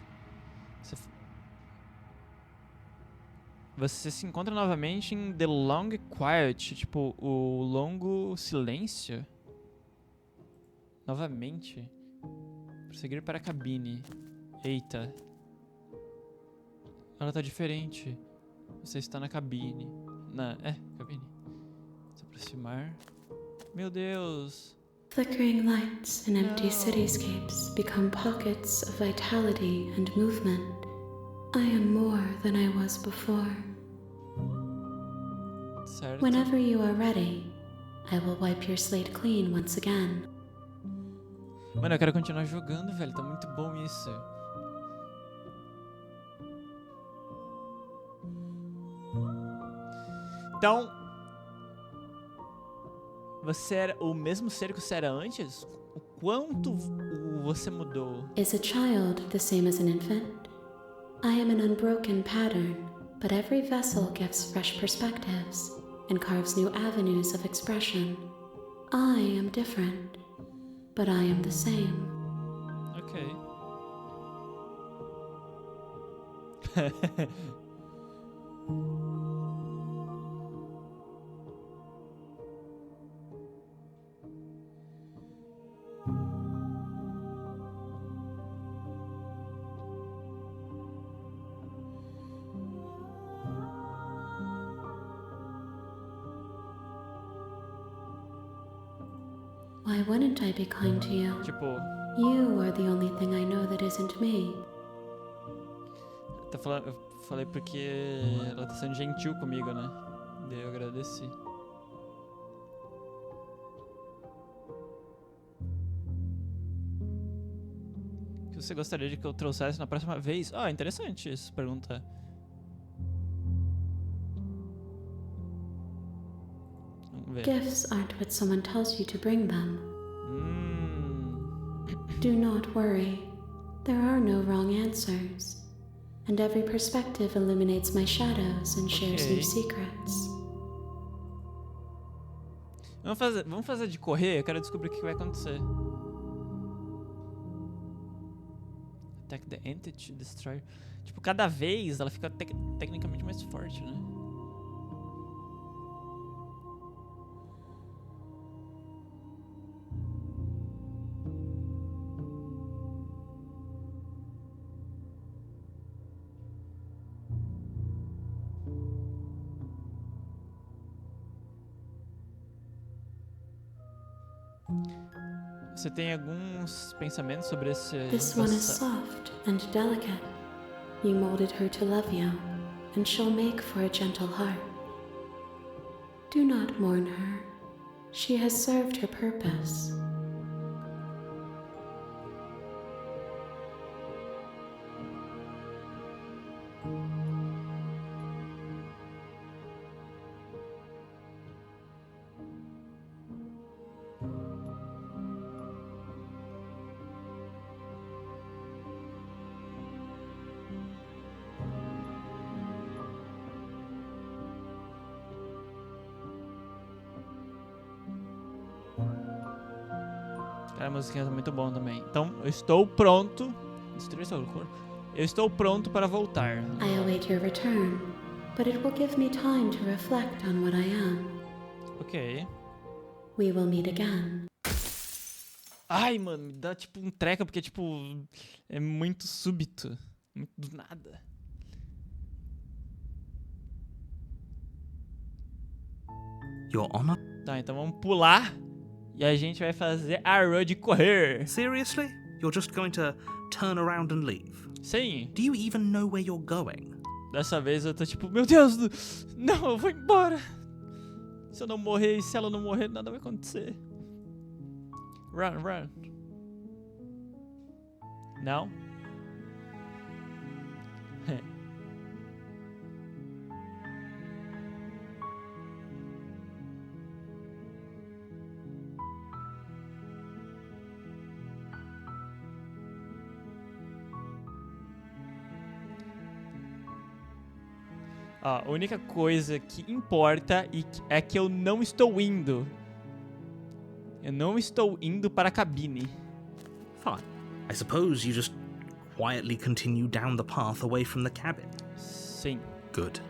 Você se encontra novamente em The Long Quiet, tipo, o longo silêncio. Novamente. Prosseguir para a cabine. Eita. Ela tá diferente. Você está na cabine. Cabine. Se aproximar. Meu Deus. Flickering lights in empty cityscapes become pockets of vitality and movement. I am more than I was before. Certo. Whenever you are ready, I will wipe your slate clean once again. Mano, eu quero continuar jogando, velho. Tá muito bom isso. Então, você era o mesmo ser que você era antes? O quanto você mudou? Is a child the same as an infant? I am an unbroken pattern, but every vessel gives fresh perspectives and carves new avenues of expression. I am different, but I am the same. Ok. Why wouldn't I be kind to you? Tipo, You are the only thing I know that isn't me. eu falei porque ela tá sendo gentil comigo, né? Daí eu agradeci. O que você gostaria de que eu trouxesse na próxima vez? Ah, interessante essa pergunta. Vamos ver. Gifts aren't what someone tells you to bring them. Do not worry. There are no wrong answers. And every perspective illuminates my shadows and shares new secrets. Vamos fazer de correr? Eu quero descobrir o que vai acontecer. Attack the entity, destroy. Tipo, cada vez ela fica tecnicamente mais forte, né? Você tem alguns pensamentos sobre This one is soft and delicate. You molded her to love you, and she'll make for a gentle heart. Do not mourn her. She has served her purpose. Cara, a musiquinha tá muito bom também. Então, eu estou pronto. Eu estou pronto para voltar. I await your return, but it will give me time to reflect on what I am. Ok. We will meet again. Ai, mano, me dá tipo um treco, porque tipo, é muito súbito. Muito do nada. Your Honor? Tá, então vamos pular. E a gente vai fazer a run de correr. Seriously? You're just going to turn around and leave? Sim. Do you even know where you're going? Dessa vez eu tô tipo, meu Deus, não, eu vou embora. Se eu não morrer e se ela não morrer, nada vai acontecer. Run, run. Não? Ó, a única coisa que importa é que eu não estou indo. Eu não estou indo para a cabine. Fine. I suppose you just quietly continue down the path away from the cabin. Sim. Good.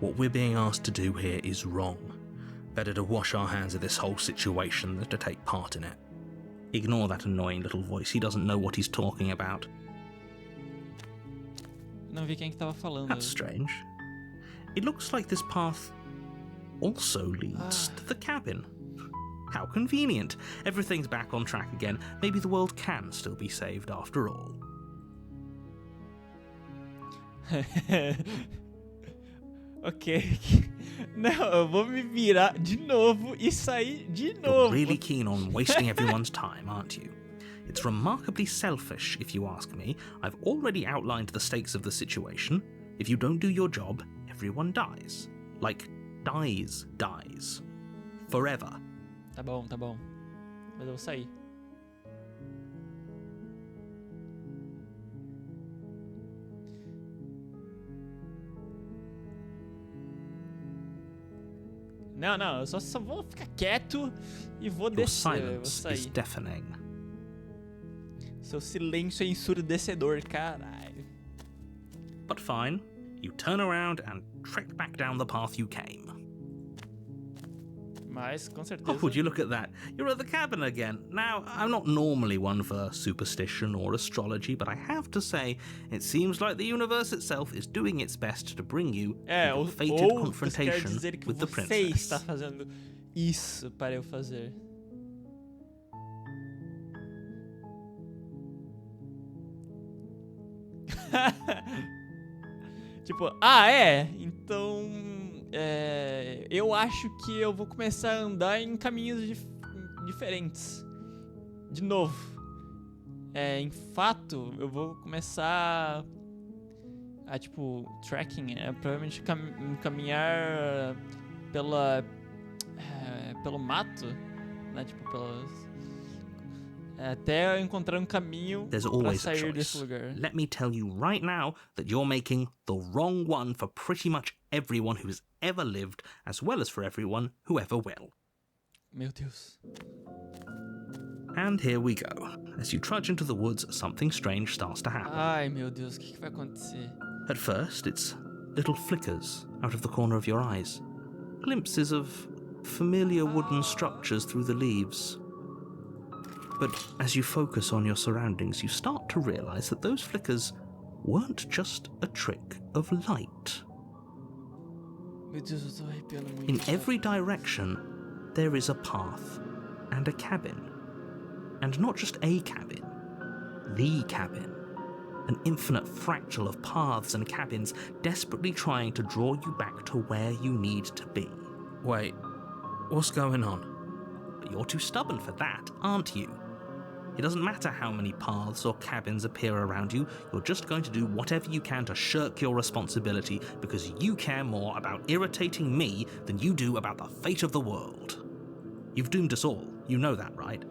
What we're being asked to do here is wrong. Better to wash our hands of this whole situation than to take part in it. Ignore that annoying little voice. He doesn't know what he's talking about. Não vi quem que tava falando. That's strange. It looks like this path also leads to the cabin. How convenient. Everything's back on track again. Maybe the world can still be saved after all. Ok. Não, eu vou me virar de novo e sair de novo. You're really keen on wasting everyone's time, aren't you? It's remarkably selfish, if you ask me. I've already outlined the stakes of the situation. If you don't do your job, everyone dies. Like, dies. Forever. Tá bom, tá bom. Mas eu vou sair. Não, eu só vou ficar quieto e vou Your descer. Eu vou silence is sair. deafening. Seu silêncio é ensurdecedor, caralho. But fine. You turn around and trek back down the path you came. Mas, com certeza... Oh, would you look at that? You're at the cabin again. Now, I'm not normally one for superstition or astrology, but I have to say, it seems like the universe itself is doing its best to bring you into a fated confrontation with the princess. Você está fazendo isso para eu fazer. Tipo, é? Então... eu acho que eu vou começar a andar em caminhos diferentes. De novo. Em fato, eu vou começar a, tipo, tracking, provavelmente caminhar pelo mato, né, tipo, até eu encontrar um caminho pra sair desse lugar. Let me tell you right now that you're making the wrong one for pretty much everyone who has ever lived, as well as for everyone who ever will. Meu Deus. And here we go. As you trudge into the woods, something strange starts to happen. Ai, meu Deus, o que vai acontecer? At first, it's little flickers out of the corner of your eyes. Glimpses of familiar wooden structures through the leaves. But as you focus on your surroundings, you start to realize that those flickers weren't just a trick of light. Meu Deus, eu tô arrepiando muito. In every direction, there is a path and a cabin. And not just a cabin, the cabin. An infinite fractal of paths and cabins desperately trying to draw you back to where you need to be. Wait, what's going on? But you're too stubborn for that, aren't you? It doesn't matter how many paths or cabins appear around you, you're just going to do whatever you can to shirk your responsibility because you care more about irritating me than you do about the fate of the world. You've doomed us all, you know that, right?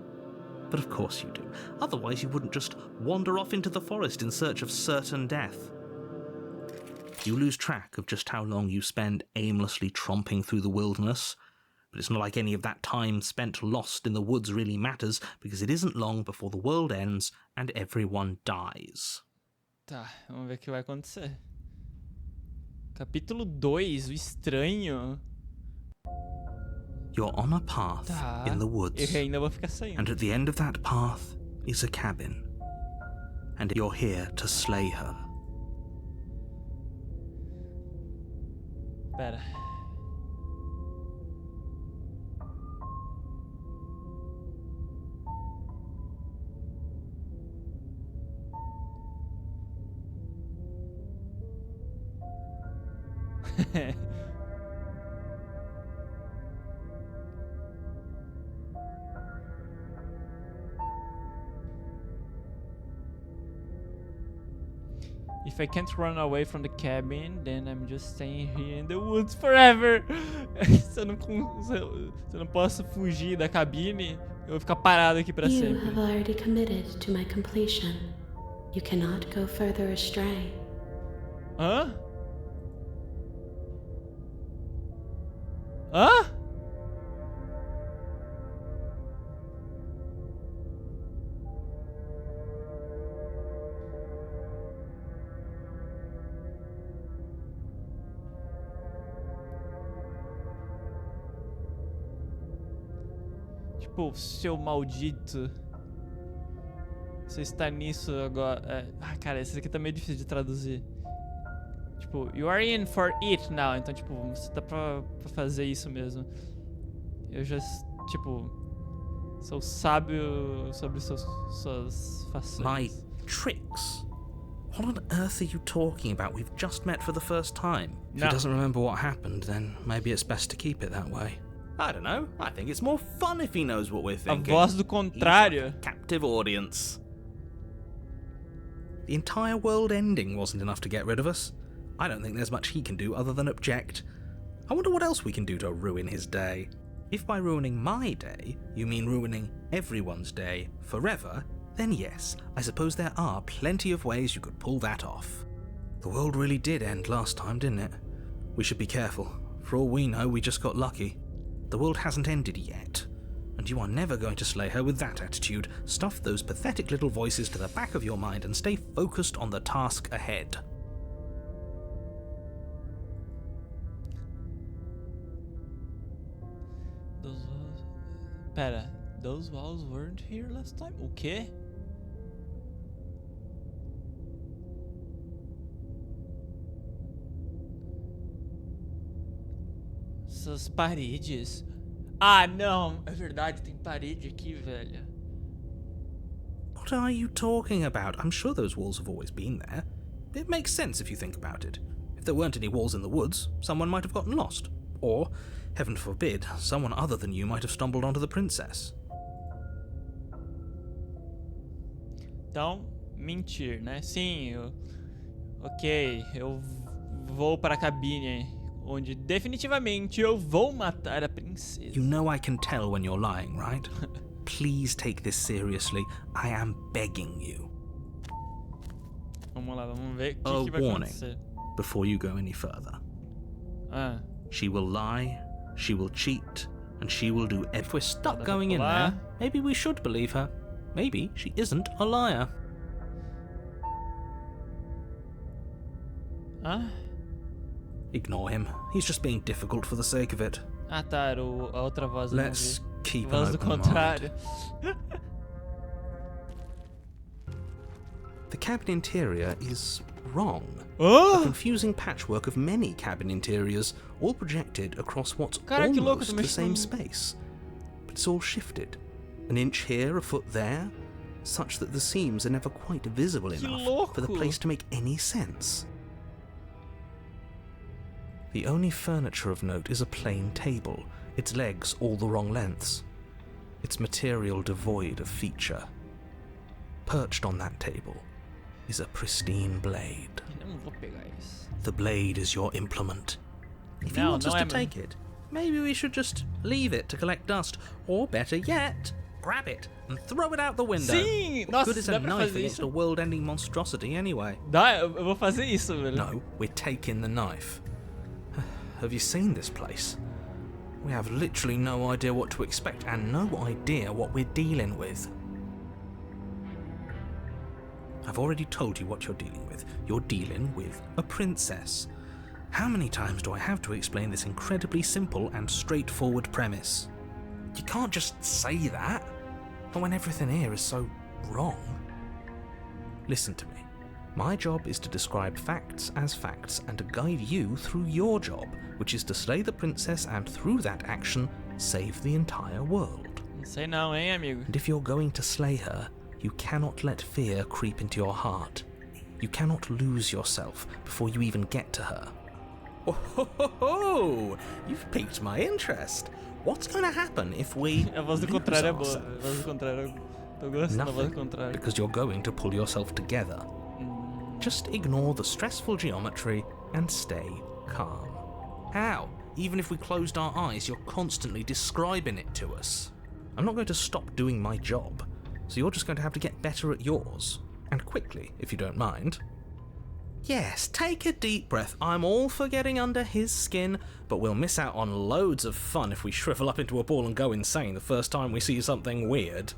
But of course you do. Otherwise you wouldn't just wander off into the forest in search of certain death. You lose track of just how long you spend aimlessly tromping through the wilderness, but it's not like any of that time spent lost in the woods really matters, because it isn't long before the world ends and everyone dies. Tá, vamos ver o que vai acontecer. Capítulo 2, o estranho. You're on a path in the woods, Eu ainda vou ficar saindo. and at the end of that path is a cabin, and you're here to slay her. Pera. If I can't run away from the cabin, then I'm just staying here in the woods forever. Se eu não posso fugir da cabine, eu vou ficar parado aqui pra You sempre. have already committed to my completion. You cannot go further astray. Hã? Hã? Tipo, seu maldito. Você está nisso agora. Cara, esse aqui tá meio difícil de traduzir. Tipo, you are in for it now. Então, tipo, você tá pra fazer isso mesmo. Eu já, tipo, sou sábio sobre suas fações. My tricks? What on earth are you talking about? We've just met for the first time. If he doesn't remember what happened, then maybe it's best to keep it that way. I don't know. I think it's more fun if he knows what we're thinking. A voz do contrário. He's like a captive audience. The entire world ending wasn't enough to get rid of us. I don't think there's much he can do other than object. I wonder what else we can do to ruin his day. If by ruining my day, you mean ruining everyone's day forever, then yes, I suppose there are plenty of ways you could pull that off. The world really did end last time, didn't it? We should be careful. For all we know, we just got lucky. The world hasn't ended yet, and you are never going to slay her with that attitude. Stuff those pathetic little voices to the back of your mind and stay focused on the task ahead. Pera, those walls weren't here last time? O quê? Essas paredes. Ah, não. É verdade, tem parede aqui, velho. What are you talking about? I'm sure those walls have always been there. It makes sense if you think about it. If there weren't any walls in the woods, someone might have gotten lost. Or, heaven forbid, someone other than you might have stumbled onto the princess. Então, mentir, né? Sim, eu vou para a cabine onde definitivamente eu vou matar a princesa. You know I can tell when you're lying, right? Please take this seriously. I am begging you. Vamos lá, vamos ver o que vai acontecer. Before you go any further. She will lie, she will cheat, and she will do everything. If we're stuck going in there, maybe we should believe her. Maybe she isn't a liar. Ignore him. He's just being difficult for the sake of it. Ah, tá, era a outra voz. Let's keep an voz do open contrário. mind. The cabin interior is wrong. A confusing patchwork of many cabin interiors, all projected across what's almost the same space. But it's all shifted. An inch here, a foot there, such that the seams are never quite visible enough for the place to make any sense. The only furniture of note is a plain table, its legs all the wrong lengths, its material devoid of feature. Perched on that table is a pristine blade. The blade is your implement. If he wants us to take it, maybe we should just leave it to collect dust, or better yet, grab it and throw it out the window. Sim! What good is a knife against a world-ending monstrosity anyway? Dá, eu vou fazer isso, velho. No, we're taking the knife. Have you seen this place? We have literally no idea what to expect and no idea what we're dealing with. I've already told you what you're dealing with. You're dealing with a princess. How many times do I have to explain this incredibly simple and straightforward premise? You can't just say that, not when everything here is so wrong. Listen to me. My job is to describe facts as facts and to guide you through your job, which is to slay the princess and through that action, save the entire world. Não sei não, hein, amigo? And if you're going to slay her, you cannot let fear creep into your heart. You cannot lose yourself before you even get to her. Oh, you've piqued my interest. What's going to happen if we A voz do lose contrário é boa. ourselves? A voz do contrário. Tô gostando da voz do Nothing, contrário. because you're going to pull yourself together. Just ignore the stressful geometry and stay calm. How? Even if we closed our eyes, you're constantly describing it to us. I'm not going to stop doing my job, so you're just going to have to get better at yours. And quickly, if you don't mind. Yes, take a deep breath. I'm all for getting under his skin, but we'll miss out on loads of fun if we shrivel up into a ball and go insane the first time we see something weird.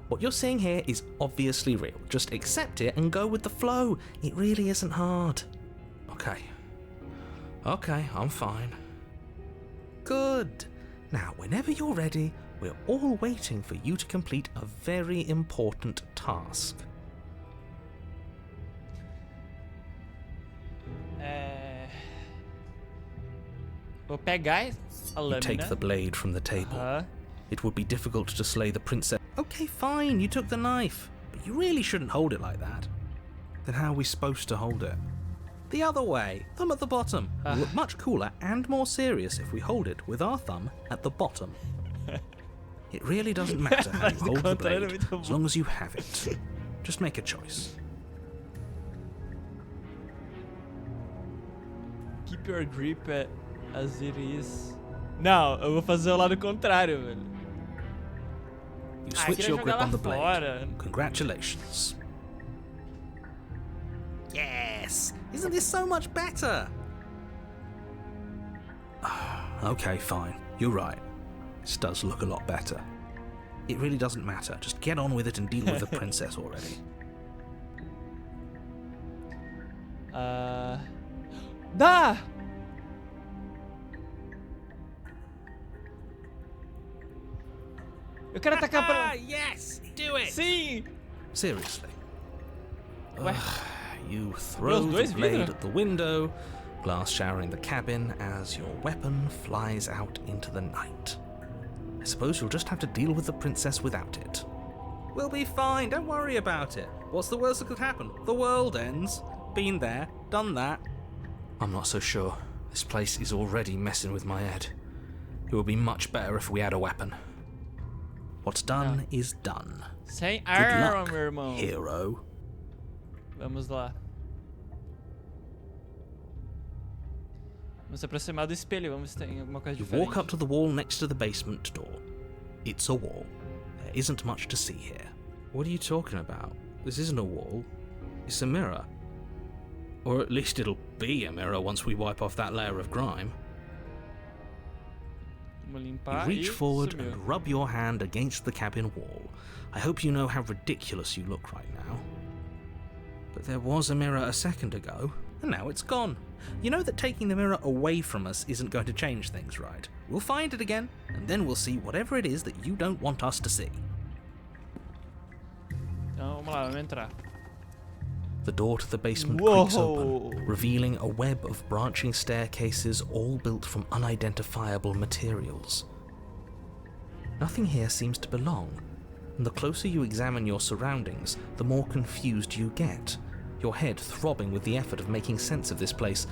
What you're seeing here is obviously real. Just accept it and go with the flow. It really isn't hard. Okay, I'm fine. Good. Now, whenever you're ready, we're all waiting for you to complete a very important task. Vou pegar a lâmina. You take the blade from the table. It would be difficult to slay the princess. Okay, fine, you took the knife, but you really shouldn't hold it like that. Then how are we supposed to hold it? The other way, thumb at the bottom. It'll look much cooler and more serious if we hold it with our thumb at the bottom. It really doesn't matter how you hold the blade, as long as you have it. Just make a choice. Keep your grip as it is. Não, eu vou fazer o lado contrário, velho. You switch your grip on the blade. Fora. Congratulations. Yes! Isn't this so much better? Okay, fine. You're right. This does look a lot better. It really doesn't matter. Just get on with it and deal with the princess already. Dá! Eu quero atacar pra... Yes! Do it! Sim! Seriously. Ué? You throw Meus the dois blade vidros? at the window, glass showering the cabin as your weapon flies out into the night. I suppose you'll just have to deal with the princess without it. We'll be fine, don't worry about it. What's the worst that could happen? The world ends. Been there, done that. I'm not so sure. This place is already messing with my head. It would be much better if we had a weapon. What's done is done. Sem Good arma, luck, meu irmão. hero. Vamos lá. Vamos se aproximar do espelho, vamos ver se tem alguma coisa You diferente. walk up to the wall next to the basement door. It's a wall. There isn't much to see here. What are you talking about? This isn't a wall. It's a mirror. Or at least it'll be a mirror once we wipe off that layer of grime. Vamos You limpar reach e forward sumiu. and rub your hand against the cabin wall. I hope you know how ridiculous you look right now. But there was a mirror a second ago. And now it's gone. You know that taking the mirror away from us isn't going to change things, right? We'll find it again, and then we'll see whatever it is that you don't want us to see. Então vamos lá, vamos entrar. The door to the basement Whoa. creaks open, revealing a web of branching staircases all built from unidentifiable materials. Nothing here seems to belong, and the closer you examine your surroundings, the more confused you get, your head throbbing with the effort of making sense of this place.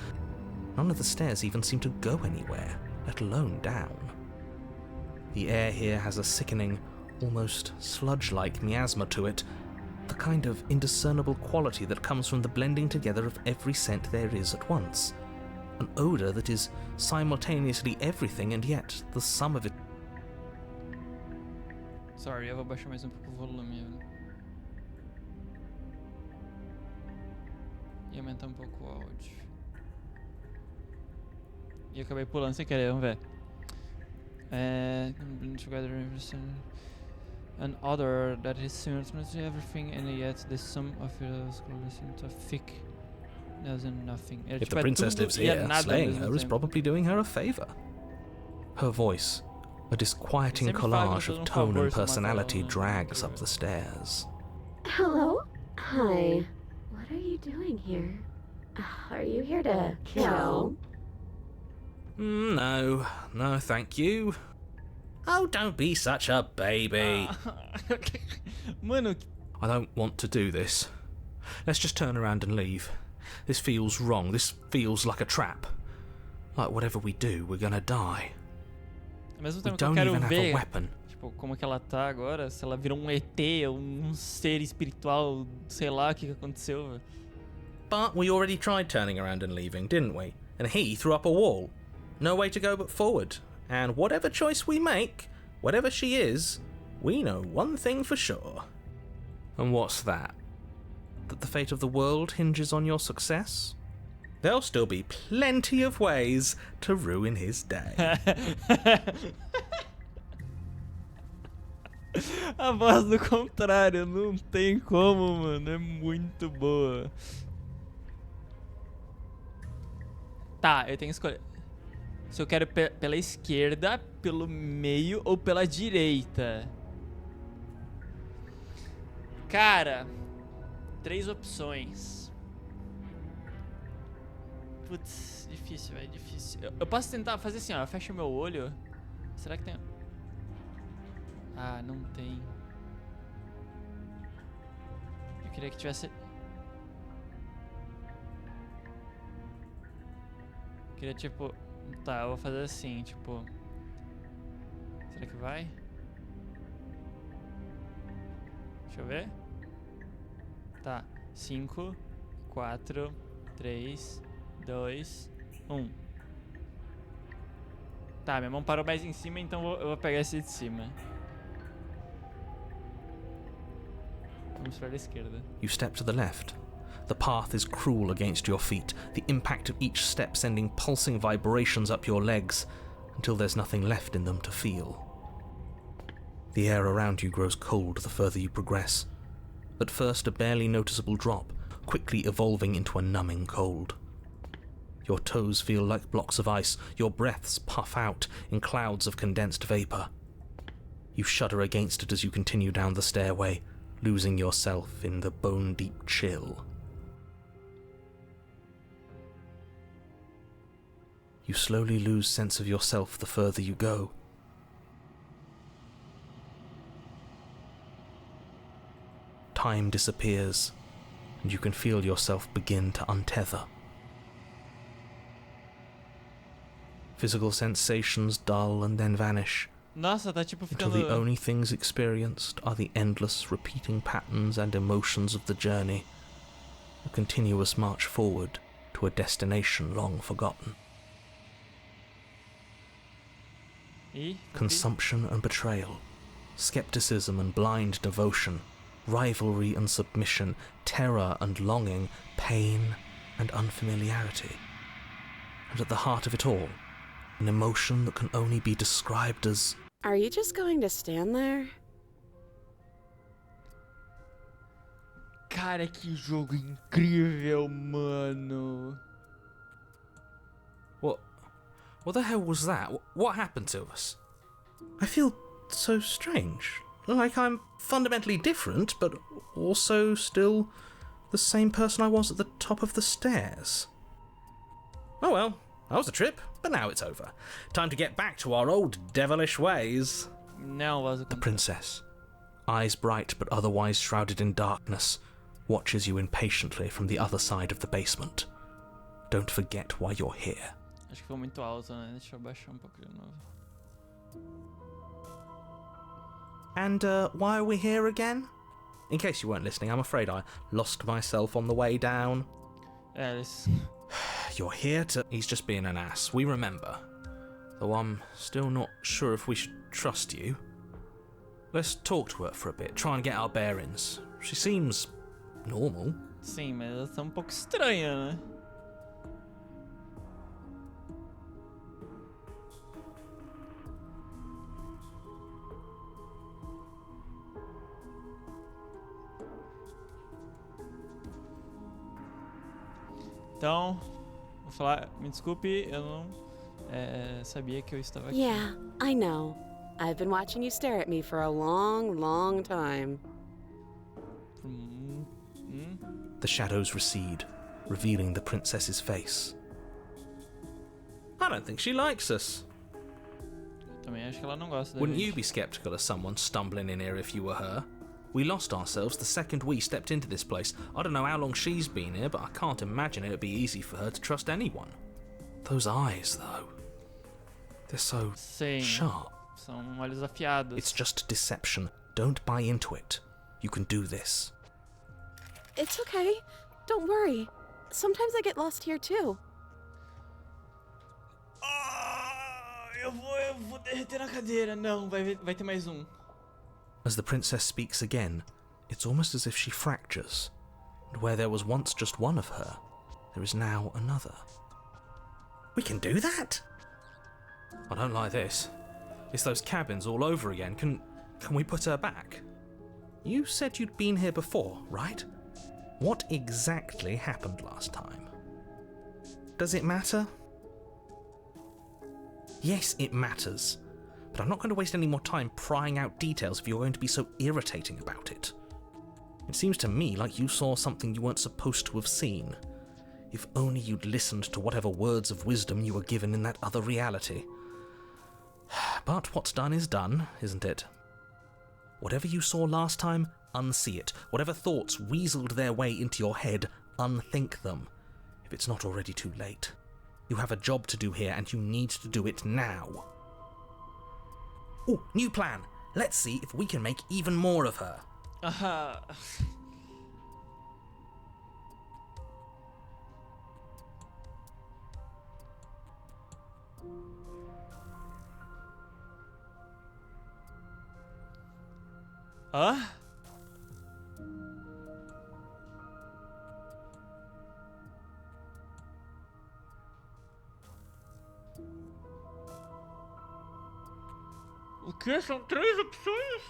None of the stairs even seem to go anywhere, let alone down. The air here has a sickening, almost sludge-like miasma to it, the kind of indiscernible quality that comes from the blending together of every scent there is at once. An odour that is simultaneously everything and yet the sum of it. Sorry, eu vou baixar mais pouco o volume. E aumentar pouco o áudio. E eu acabei pulando sem querer, vamos ver. An odor that is similar to everything, and yet the sum of it is into thick. Doesn't nothing. If the princess lives here, slaying her is probably doing her a favour. Her voice, a disquieting collage of tone and personality, drags up the stairs. Hello? Hi. What are you doing here? Are you here to kill? No, thank you. Oh, don't be such a baby. Mano, I don't want to do this. Let's just turn around and leave. This feels wrong. This feels like a trap. Like whatever we do, we're gonna die. ao mesmo We tempo que eu don't quero even have a ver, weapon. tipo, como que ela tá agora, se ela virou um ET, um ser espiritual, sei lá o que aconteceu, velho. But we already tried turning around and leaving, didn't we? And he threw up a wall. No way to go but forward. And whatever choice we make, whatever she is, we know one thing for sure. And what's that? That the fate of the world hinges on your success? There'll still be plenty of ways to ruin his day. A voz do contrário, não tem como, mano, é muito boa. Tá, eu tenho que escolher se eu quero pela esquerda, pelo meio ou pela direita. Cara, 3 opções. Putz, difícil, velho, difícil. Eu posso tentar fazer assim, ó, eu fecho meu olho. Será que tem... Ah, não tem. Eu queria que tivesse... Eu queria, tipo... Tá, eu vou fazer assim, tipo... Será que vai? Deixa eu ver. Tá. 5, 4, 3, 2, 1. Tá, minha mão parou mais em cima, então eu vou pegar esse de cima. Vamos para a esquerda. You step to the left. The path is cruel against your feet, the impact of each step sending pulsing vibrations up your legs until there's nothing left in them to feel. The air around you grows cold the further you progress. At first a barely noticeable drop, quickly evolving into a numbing cold. Your toes feel like blocks of ice, your breaths puff out in clouds of condensed vapour. You shudder against it as you continue down the stairway, losing yourself in the bone-deep chill. You slowly lose sense of yourself the further you go. Time disappears, and you can feel yourself begin to untether. Physical sensations dull and then vanish, Nossa, tá tipo until ficando... the only things experienced are the endless repeating patterns and emotions of the journey, a continuous march forward to a destination long forgotten. Ih, Consumption and betrayal, skepticism and blind devotion, rivalry and submission, terror and longing, pain and unfamiliarity. And at the heart of it all, an emotion that can only be described as... Are you just going to stand there? Cara, que jogo incrível, mano. What the hell was that? What happened to us? I feel so strange. Like I'm fundamentally different, but also still the same person I was at the top of the stairs. Oh well, that was a trip, but now it's over. Time to get back to our old devilish ways. Não, was The princess, eyes bright but otherwise shrouded in darkness, watches you impatiently from the other side of the basement. Don't forget why you're here. Acho que foi muito alto, né? Deixa eu baixar pouco de novo. And why are we here again? In case you weren't listening, I'm afraid I lost myself on the way down. Eles... You're here to... He's just being an ass, we remember. Though I'm still not sure if we should trust you. Let's talk to her for a bit, try and get our bearings. She seems normal. Sim, mas ela tá pouco estranha, né? Então, vou falar, me desculpe, eu não sabia que eu estava aqui. Yeah, I know. I've been watching you stare at me for a long, long time. The shadows recede, revealing the princess's face. I don't think she likes us. Também acho que ela não gosta da Wouldn't gente. you be skeptical of someone stumbling in here if you were her? We lost ourselves the second we stepped into this place. I don't know how long she's been here, but I can't imagine it'd be easy for her to trust anyone. Those eyes, though. They're so Sim, sharp. são olhos afiados. It's just deception. Don't buy into it. You can do this. It's okay. Don't worry. Sometimes I get lost here too. Eu vou derreter na cadeira. Não, vai ter mais um. As the princess speaks again, it's almost as if she fractures, and where there was once just one of her, there is now another. We can do that? I don't like this. It's those cabins all over again. Can we put her back? You said you'd been here before, right? What exactly happened last time? Does it matter? Yes, it matters. But I'm not going to waste any more time prying out details if you're going to be so irritating about it. It seems to me like you saw something you weren't supposed to have seen. If only you'd listened to whatever words of wisdom you were given in that other reality. But what's done is done, isn't it? Whatever you saw last time, unsee it. Whatever thoughts weaseled their way into your head, unthink them. If it's not already too late. You have a job to do here and you need to do it now. Ooh, new plan. Let's see if we can make even more of her. Aha. Hã? O que? São 3 opções?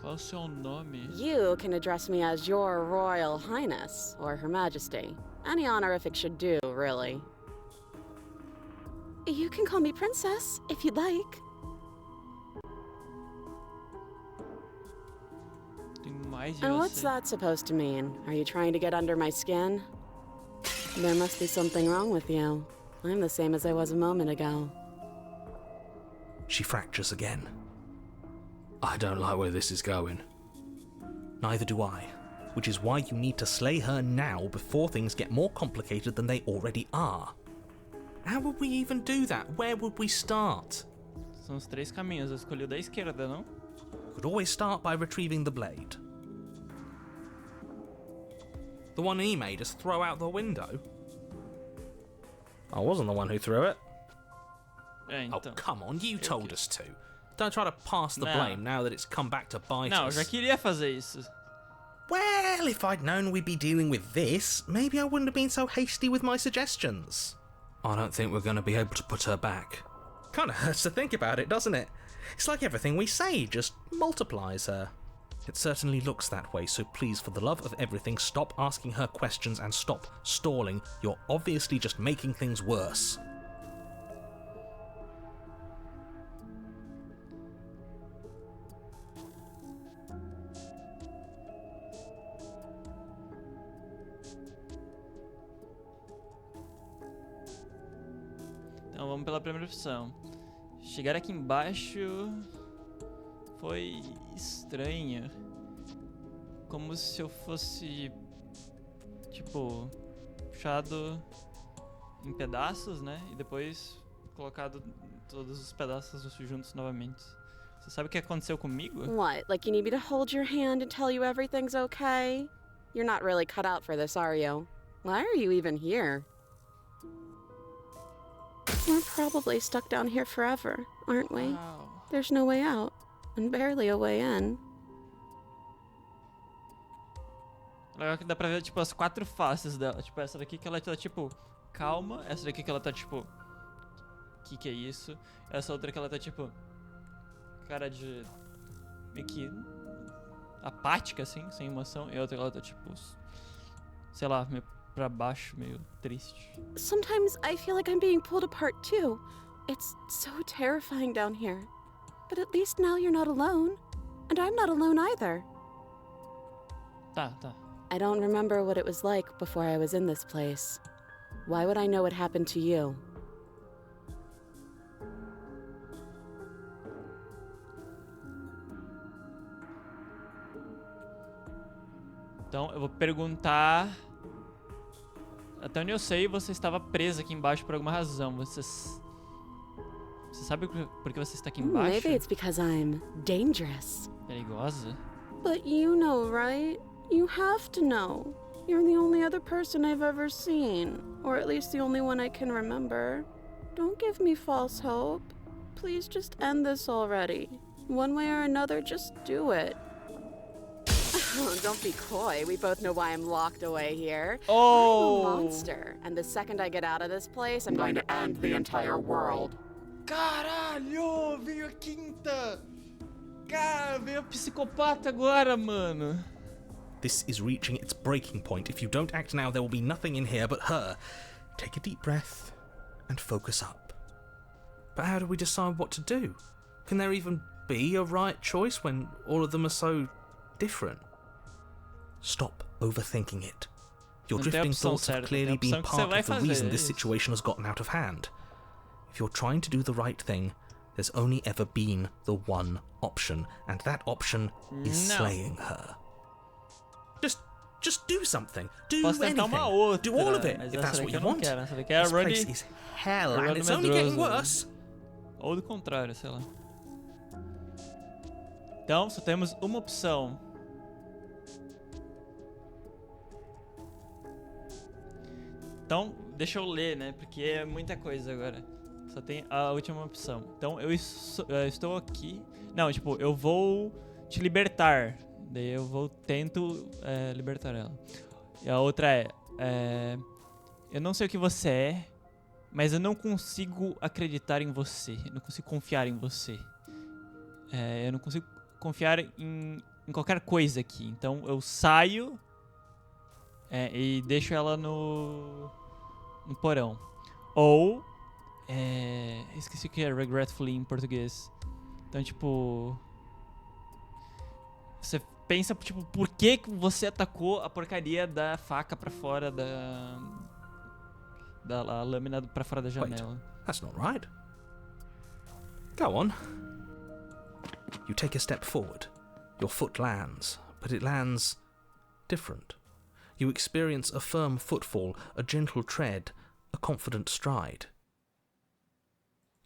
Qual o seu nome? You can address me as Your Royal Highness, or Her Majesty. Any honorific should do, really. You can call me Princess, if you'd like. And what's that supposed to mean? Are you trying to get under my skin? There must be something wrong with you. I'm the same as I was a moment ago. she fractures again. I don't like where this is going. Neither do I, which is why you need to slay her now before things get more complicated than they already are. How would we even do that? Where would we start? São os 3 caminhos, eu escolhi o da esquerda, não? Could always start by retrieving the blade. The one he made us throw out the window? I wasn't the one who threw it. É, Oh, então. come on, you told us to. Don't try to pass the Não. blame now that it's come back to bite Não, eu us. já queria fazer isso. Well, if I'd known we'd be dealing with this, maybe I wouldn't have been so hasty with my suggestions. I don't think we're going to be able to put her back. Kind of hurts to think about it, doesn't it? It's like everything we say just multiplies her. It certainly looks that way, so please, for the love of everything, stop asking her questions and stop stalling. You're obviously just making things worse. Então vamos pela primeira opção. Chegar aqui embaixo foi estranho. Como se eu fosse, tipo, puxado em pedaços, né? E depois colocado todos os pedaços juntos novamente. Você sabe o que aconteceu comigo? What? Like you need me to hold your hand and tell you everything's okay? You're not really cut out for this, are you? Why are you even here? We're probably stuck down here forever, aren't we? Uau. There's no way out, and barely a way in. Legal que dá pra ver, tipo, as 4 faces dela. Tipo, essa daqui que ela tá, tipo, calma. Essa daqui que ela tá, tipo, que é isso? Essa outra que ela tá, tipo, cara de meio que apática, assim, sem emoção. E a outra que ela tá, tipo, sei lá, meio pra baixo, meio triste. Sometimes I feel like I'm being pulled apart too. It's so terrifying down here. But at least now you're not alone. And I'm not alone either. Tá. I don't remember what it was like before I was in this place. Why would I know what happened to you? Então eu vou perguntar. Até onde eu sei, você estava presa aqui embaixo por alguma razão. Você sabe por que você está aqui embaixo? Maybe it's because I'm dangerous. Perigosa? But you know, right? You have to know. You're the only other person I've ever seen. Or at least the only one I can remember. Don't give me false hope. Please just end this already. One way or another, just do it. Oh, don't be coy. We both know why I'm locked away here. Oh! I'm a monster. And the second I get out of this place, I'm going to end the entire world. Caralho! Veio a quinta! Cara, veio a psicopata agora, mano. This is reaching its breaking point. If you don't act now, there will be nothing in here but her. Take a deep breath and focus up. But how do we decide what to do? Can there even be a right choice when all of them are so different? Stop overthinking it. Your Não tem drifting opção thoughts have certa, clearly tem been opção que você part vai of the fazer, reason é this isso. situation has gotten out of hand. If you're trying to do the right thing, there's only ever been the one option, and that option is No. slaying her. Just do something. Do Posso tentar anything. uma outra, Do all of it, mas if essa that's what daqui you eu não want. quero. Essa daqui é a This place Runny. is hell, Runny and it's only getting medroso. worse. Ou do contrário, sei lá. Então, só temos uma opção. Então, deixa eu ler, né? Porque é muita coisa agora. Só tem a última opção. Então, eu estou aqui. Não, tipo, eu vou te libertar. Daí eu tento libertar ela. E a outra é... eu não sei o que você é, mas eu não consigo acreditar em você. Eu não consigo confiar em você. Eu não consigo confiar em qualquer coisa aqui. Então eu saio e deixo ela no porão. Ou... esqueci o que é regretfully em português. Então, tipo... Você pensa, tipo, por que você atacou a porcaria da faca pra fora da lâmina pra fora da janela? That's not right. Go on. You take a step forward. Your foot lands, but it lands different. You experience a firm footfall, a gentle tread, a confident stride.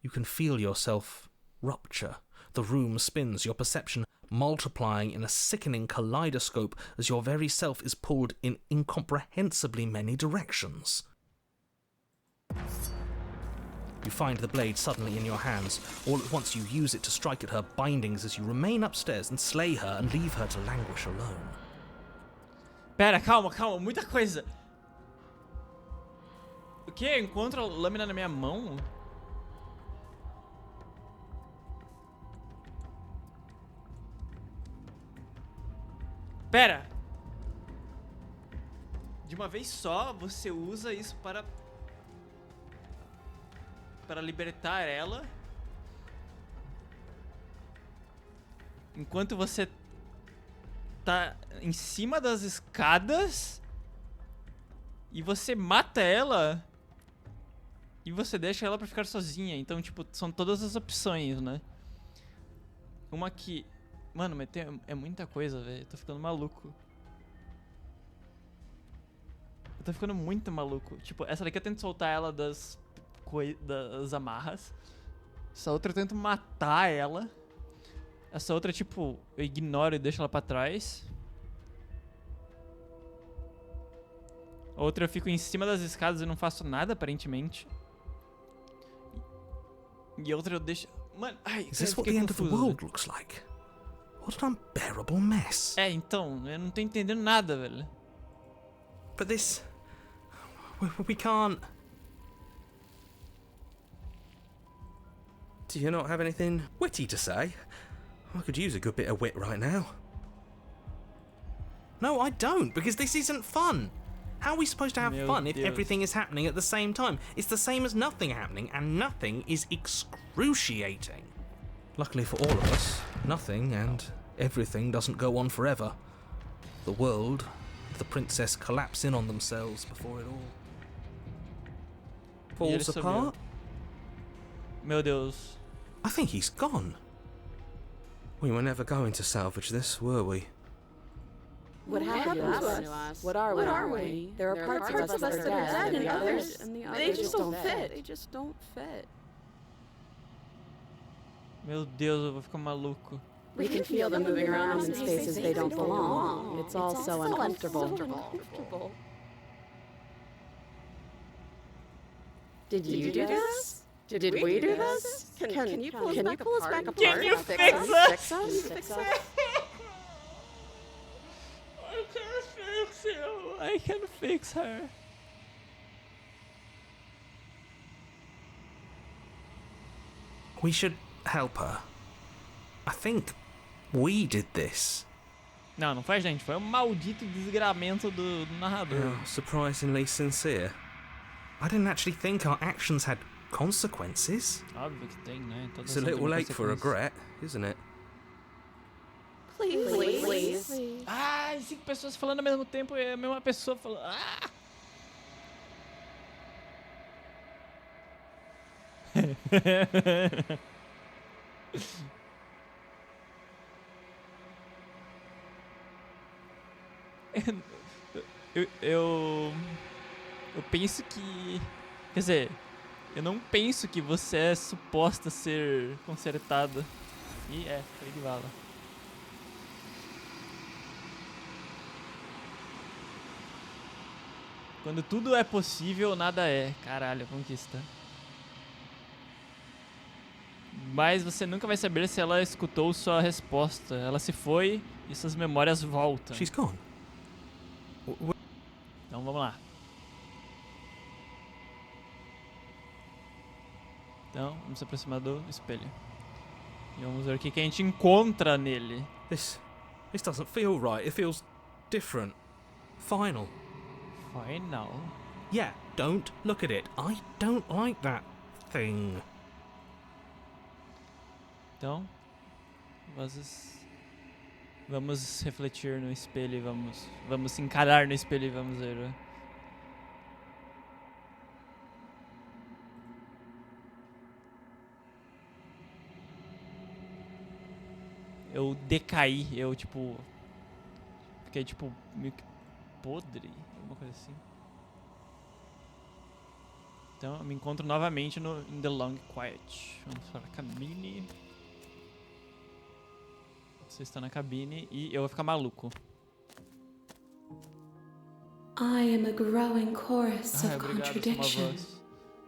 You can feel yourself rupture. The room spins, your perception multiplying in a sickening kaleidoscope as your very self is pulled in incomprehensibly many directions. You find the blade suddenly in your hands. All at once you use it to strike at her bindings as you remain upstairs and slay her and leave her to languish alone. Pera, calma, muita coisa. O que? Eu encontro a lâmina na minha mão? Pera! De uma vez só, você usa isso para libertar ela. Enquanto você tá em cima das escadas e você mata ela e você deixa ela pra ficar sozinha. Então, tipo, são todas as opções, né? Uma que... Mano, mas é muita coisa, velho. Eu tô ficando maluco. Eu tô ficando muito maluco. Tipo, essa daqui eu tento soltar ela das amarras. Essa outra eu tento matar ela. Essa outra, tipo, eu ignoro e deixo ela pra trás. A outra eu fico em cima das escadas e não faço nada, aparentemente. E a outra eu deixo... Mano, ai, Is this what the end of the world looks like? What an unbearable mess. É, então, eu não tô entendendo nada, velho. But this... We can't... Do you not have anything witty to say? I could use a good bit of wit right now. No, I don't, because this isn't fun. How are we supposed to have fun if everything is happening at the same time? It's the same as nothing happening, and nothing is excruciating. Luckily for all of us, nothing and everything doesn't go on forever. The world and the princess collapse in on themselves before it all falls apart. Meu Deus. I think he's gone. We were never going to salvage this, were we? What happened to us? What are we? There are parts of us that are dead and others, they just don't fit. They just don't fit. Meu Deus, eu vou ficar maluco. We can feel them moving around in spaces they don't belong. It's all so uncomfortable. Did you do this? Did we do this? Can you pull us back apart? Can you fix us? I can fix her. We should help her. I think we did this. Não foi a gente, foi o maldito desgramento do narrador. Oh, surprisingly sincere. I didn't actually think our actions had consequences. Óbvio que tem, né? It's a little late for regret, isn't it? Please. Ai, 5 pessoas falando ao mesmo tempo e a mesma pessoa falando. Ah! Eu penso que... Quer dizer, eu não penso que você é suposta ser consertada. E foi de bala. Quando tudo é possível, nada é. Caralho, conquista. Mas você nunca vai saber se ela escutou sua resposta. Ela se foi e suas memórias voltam. She's gone. Então vamos lá. Então, vamos se aproximar do espelho. E vamos ver o que a gente encontra nele. This doesn't feel right. It feels different. Final. Final? Yeah, don't look at it. I don't like that thing. Então, vamos refletir no espelho e vamos se encarar no espelho e vamos ver. Né? eu decaí, eu, tipo, fiquei, tipo, meio que podre, alguma coisa assim. Então, eu me encontro novamente no In the Long Quiet. Vamos para a cabine. Você está na cabine e eu vou ficar maluco. I am a growing chorus of Obrigado, contradiction. voz.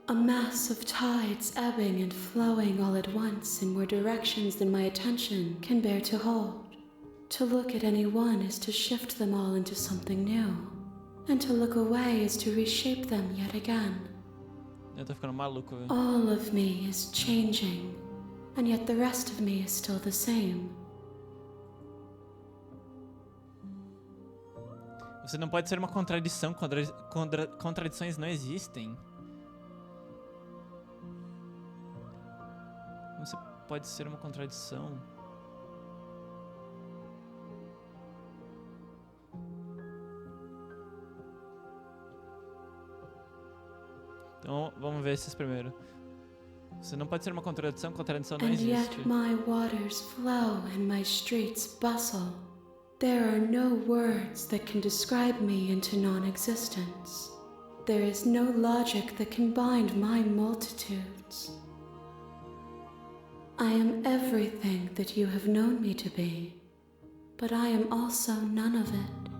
A mass of tides ebbing and flowing all at once in more directions than my attention can bear to hold. To look at any one is to shift them all into something new. And to look away is to reshape them yet again. Eu tô ficando maluco, velho. All of me is changing, and yet the rest of me is still the same. Você não pode ser uma contradição. Contradições não existem. Você pode ser uma contradição. Então, vamos ver esses primeiro. Você não pode ser uma contradição. Contradição não And existe. yet my waters flow and my streets bustle. There are no words that can describe me into non-existence. There is no logic that can bind my multitudes. I am everything that you have known me to be, but I am also none of it.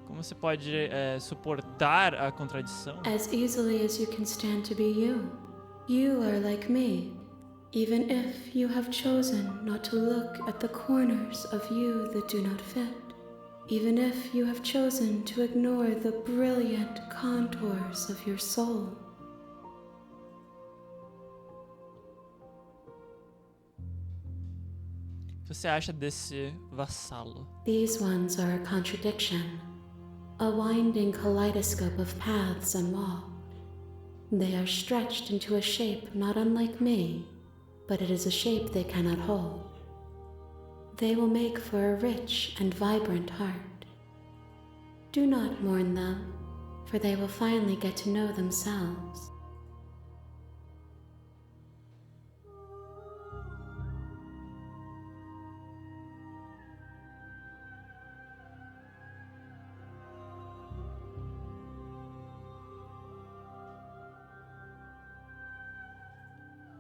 Como você pode suportar a contradição? As easily as you can stand to be you. You are like me, even if you have chosen not to look at the corners of you that do not fit. Even if you have chosen to ignore the brilliant contours of your soul. O que você acha desse vassalo? These ones are a contradiction, a winding kaleidoscope of paths unwalked. They are stretched into a shape not unlike me, but it is a shape they cannot hold. They will make for a rich and vibrant heart. Do not mourn them, for they will finally get to know themselves.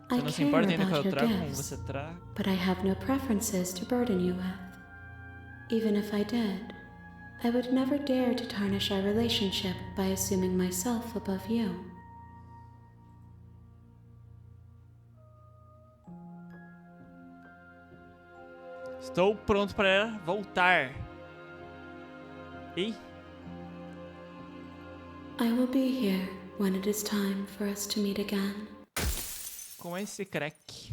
Você não se importa ainda que eu trago como você traga? But I have no preferences to burden you with. Even if I did, I would never dare to tarnish our relationship by assuming myself above you. Estou pronto para voltar. E? I will be here when it is time for us to meet again. Com esse crack,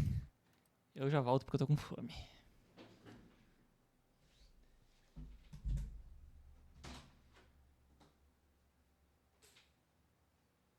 eu já volto porque eu tô com fome.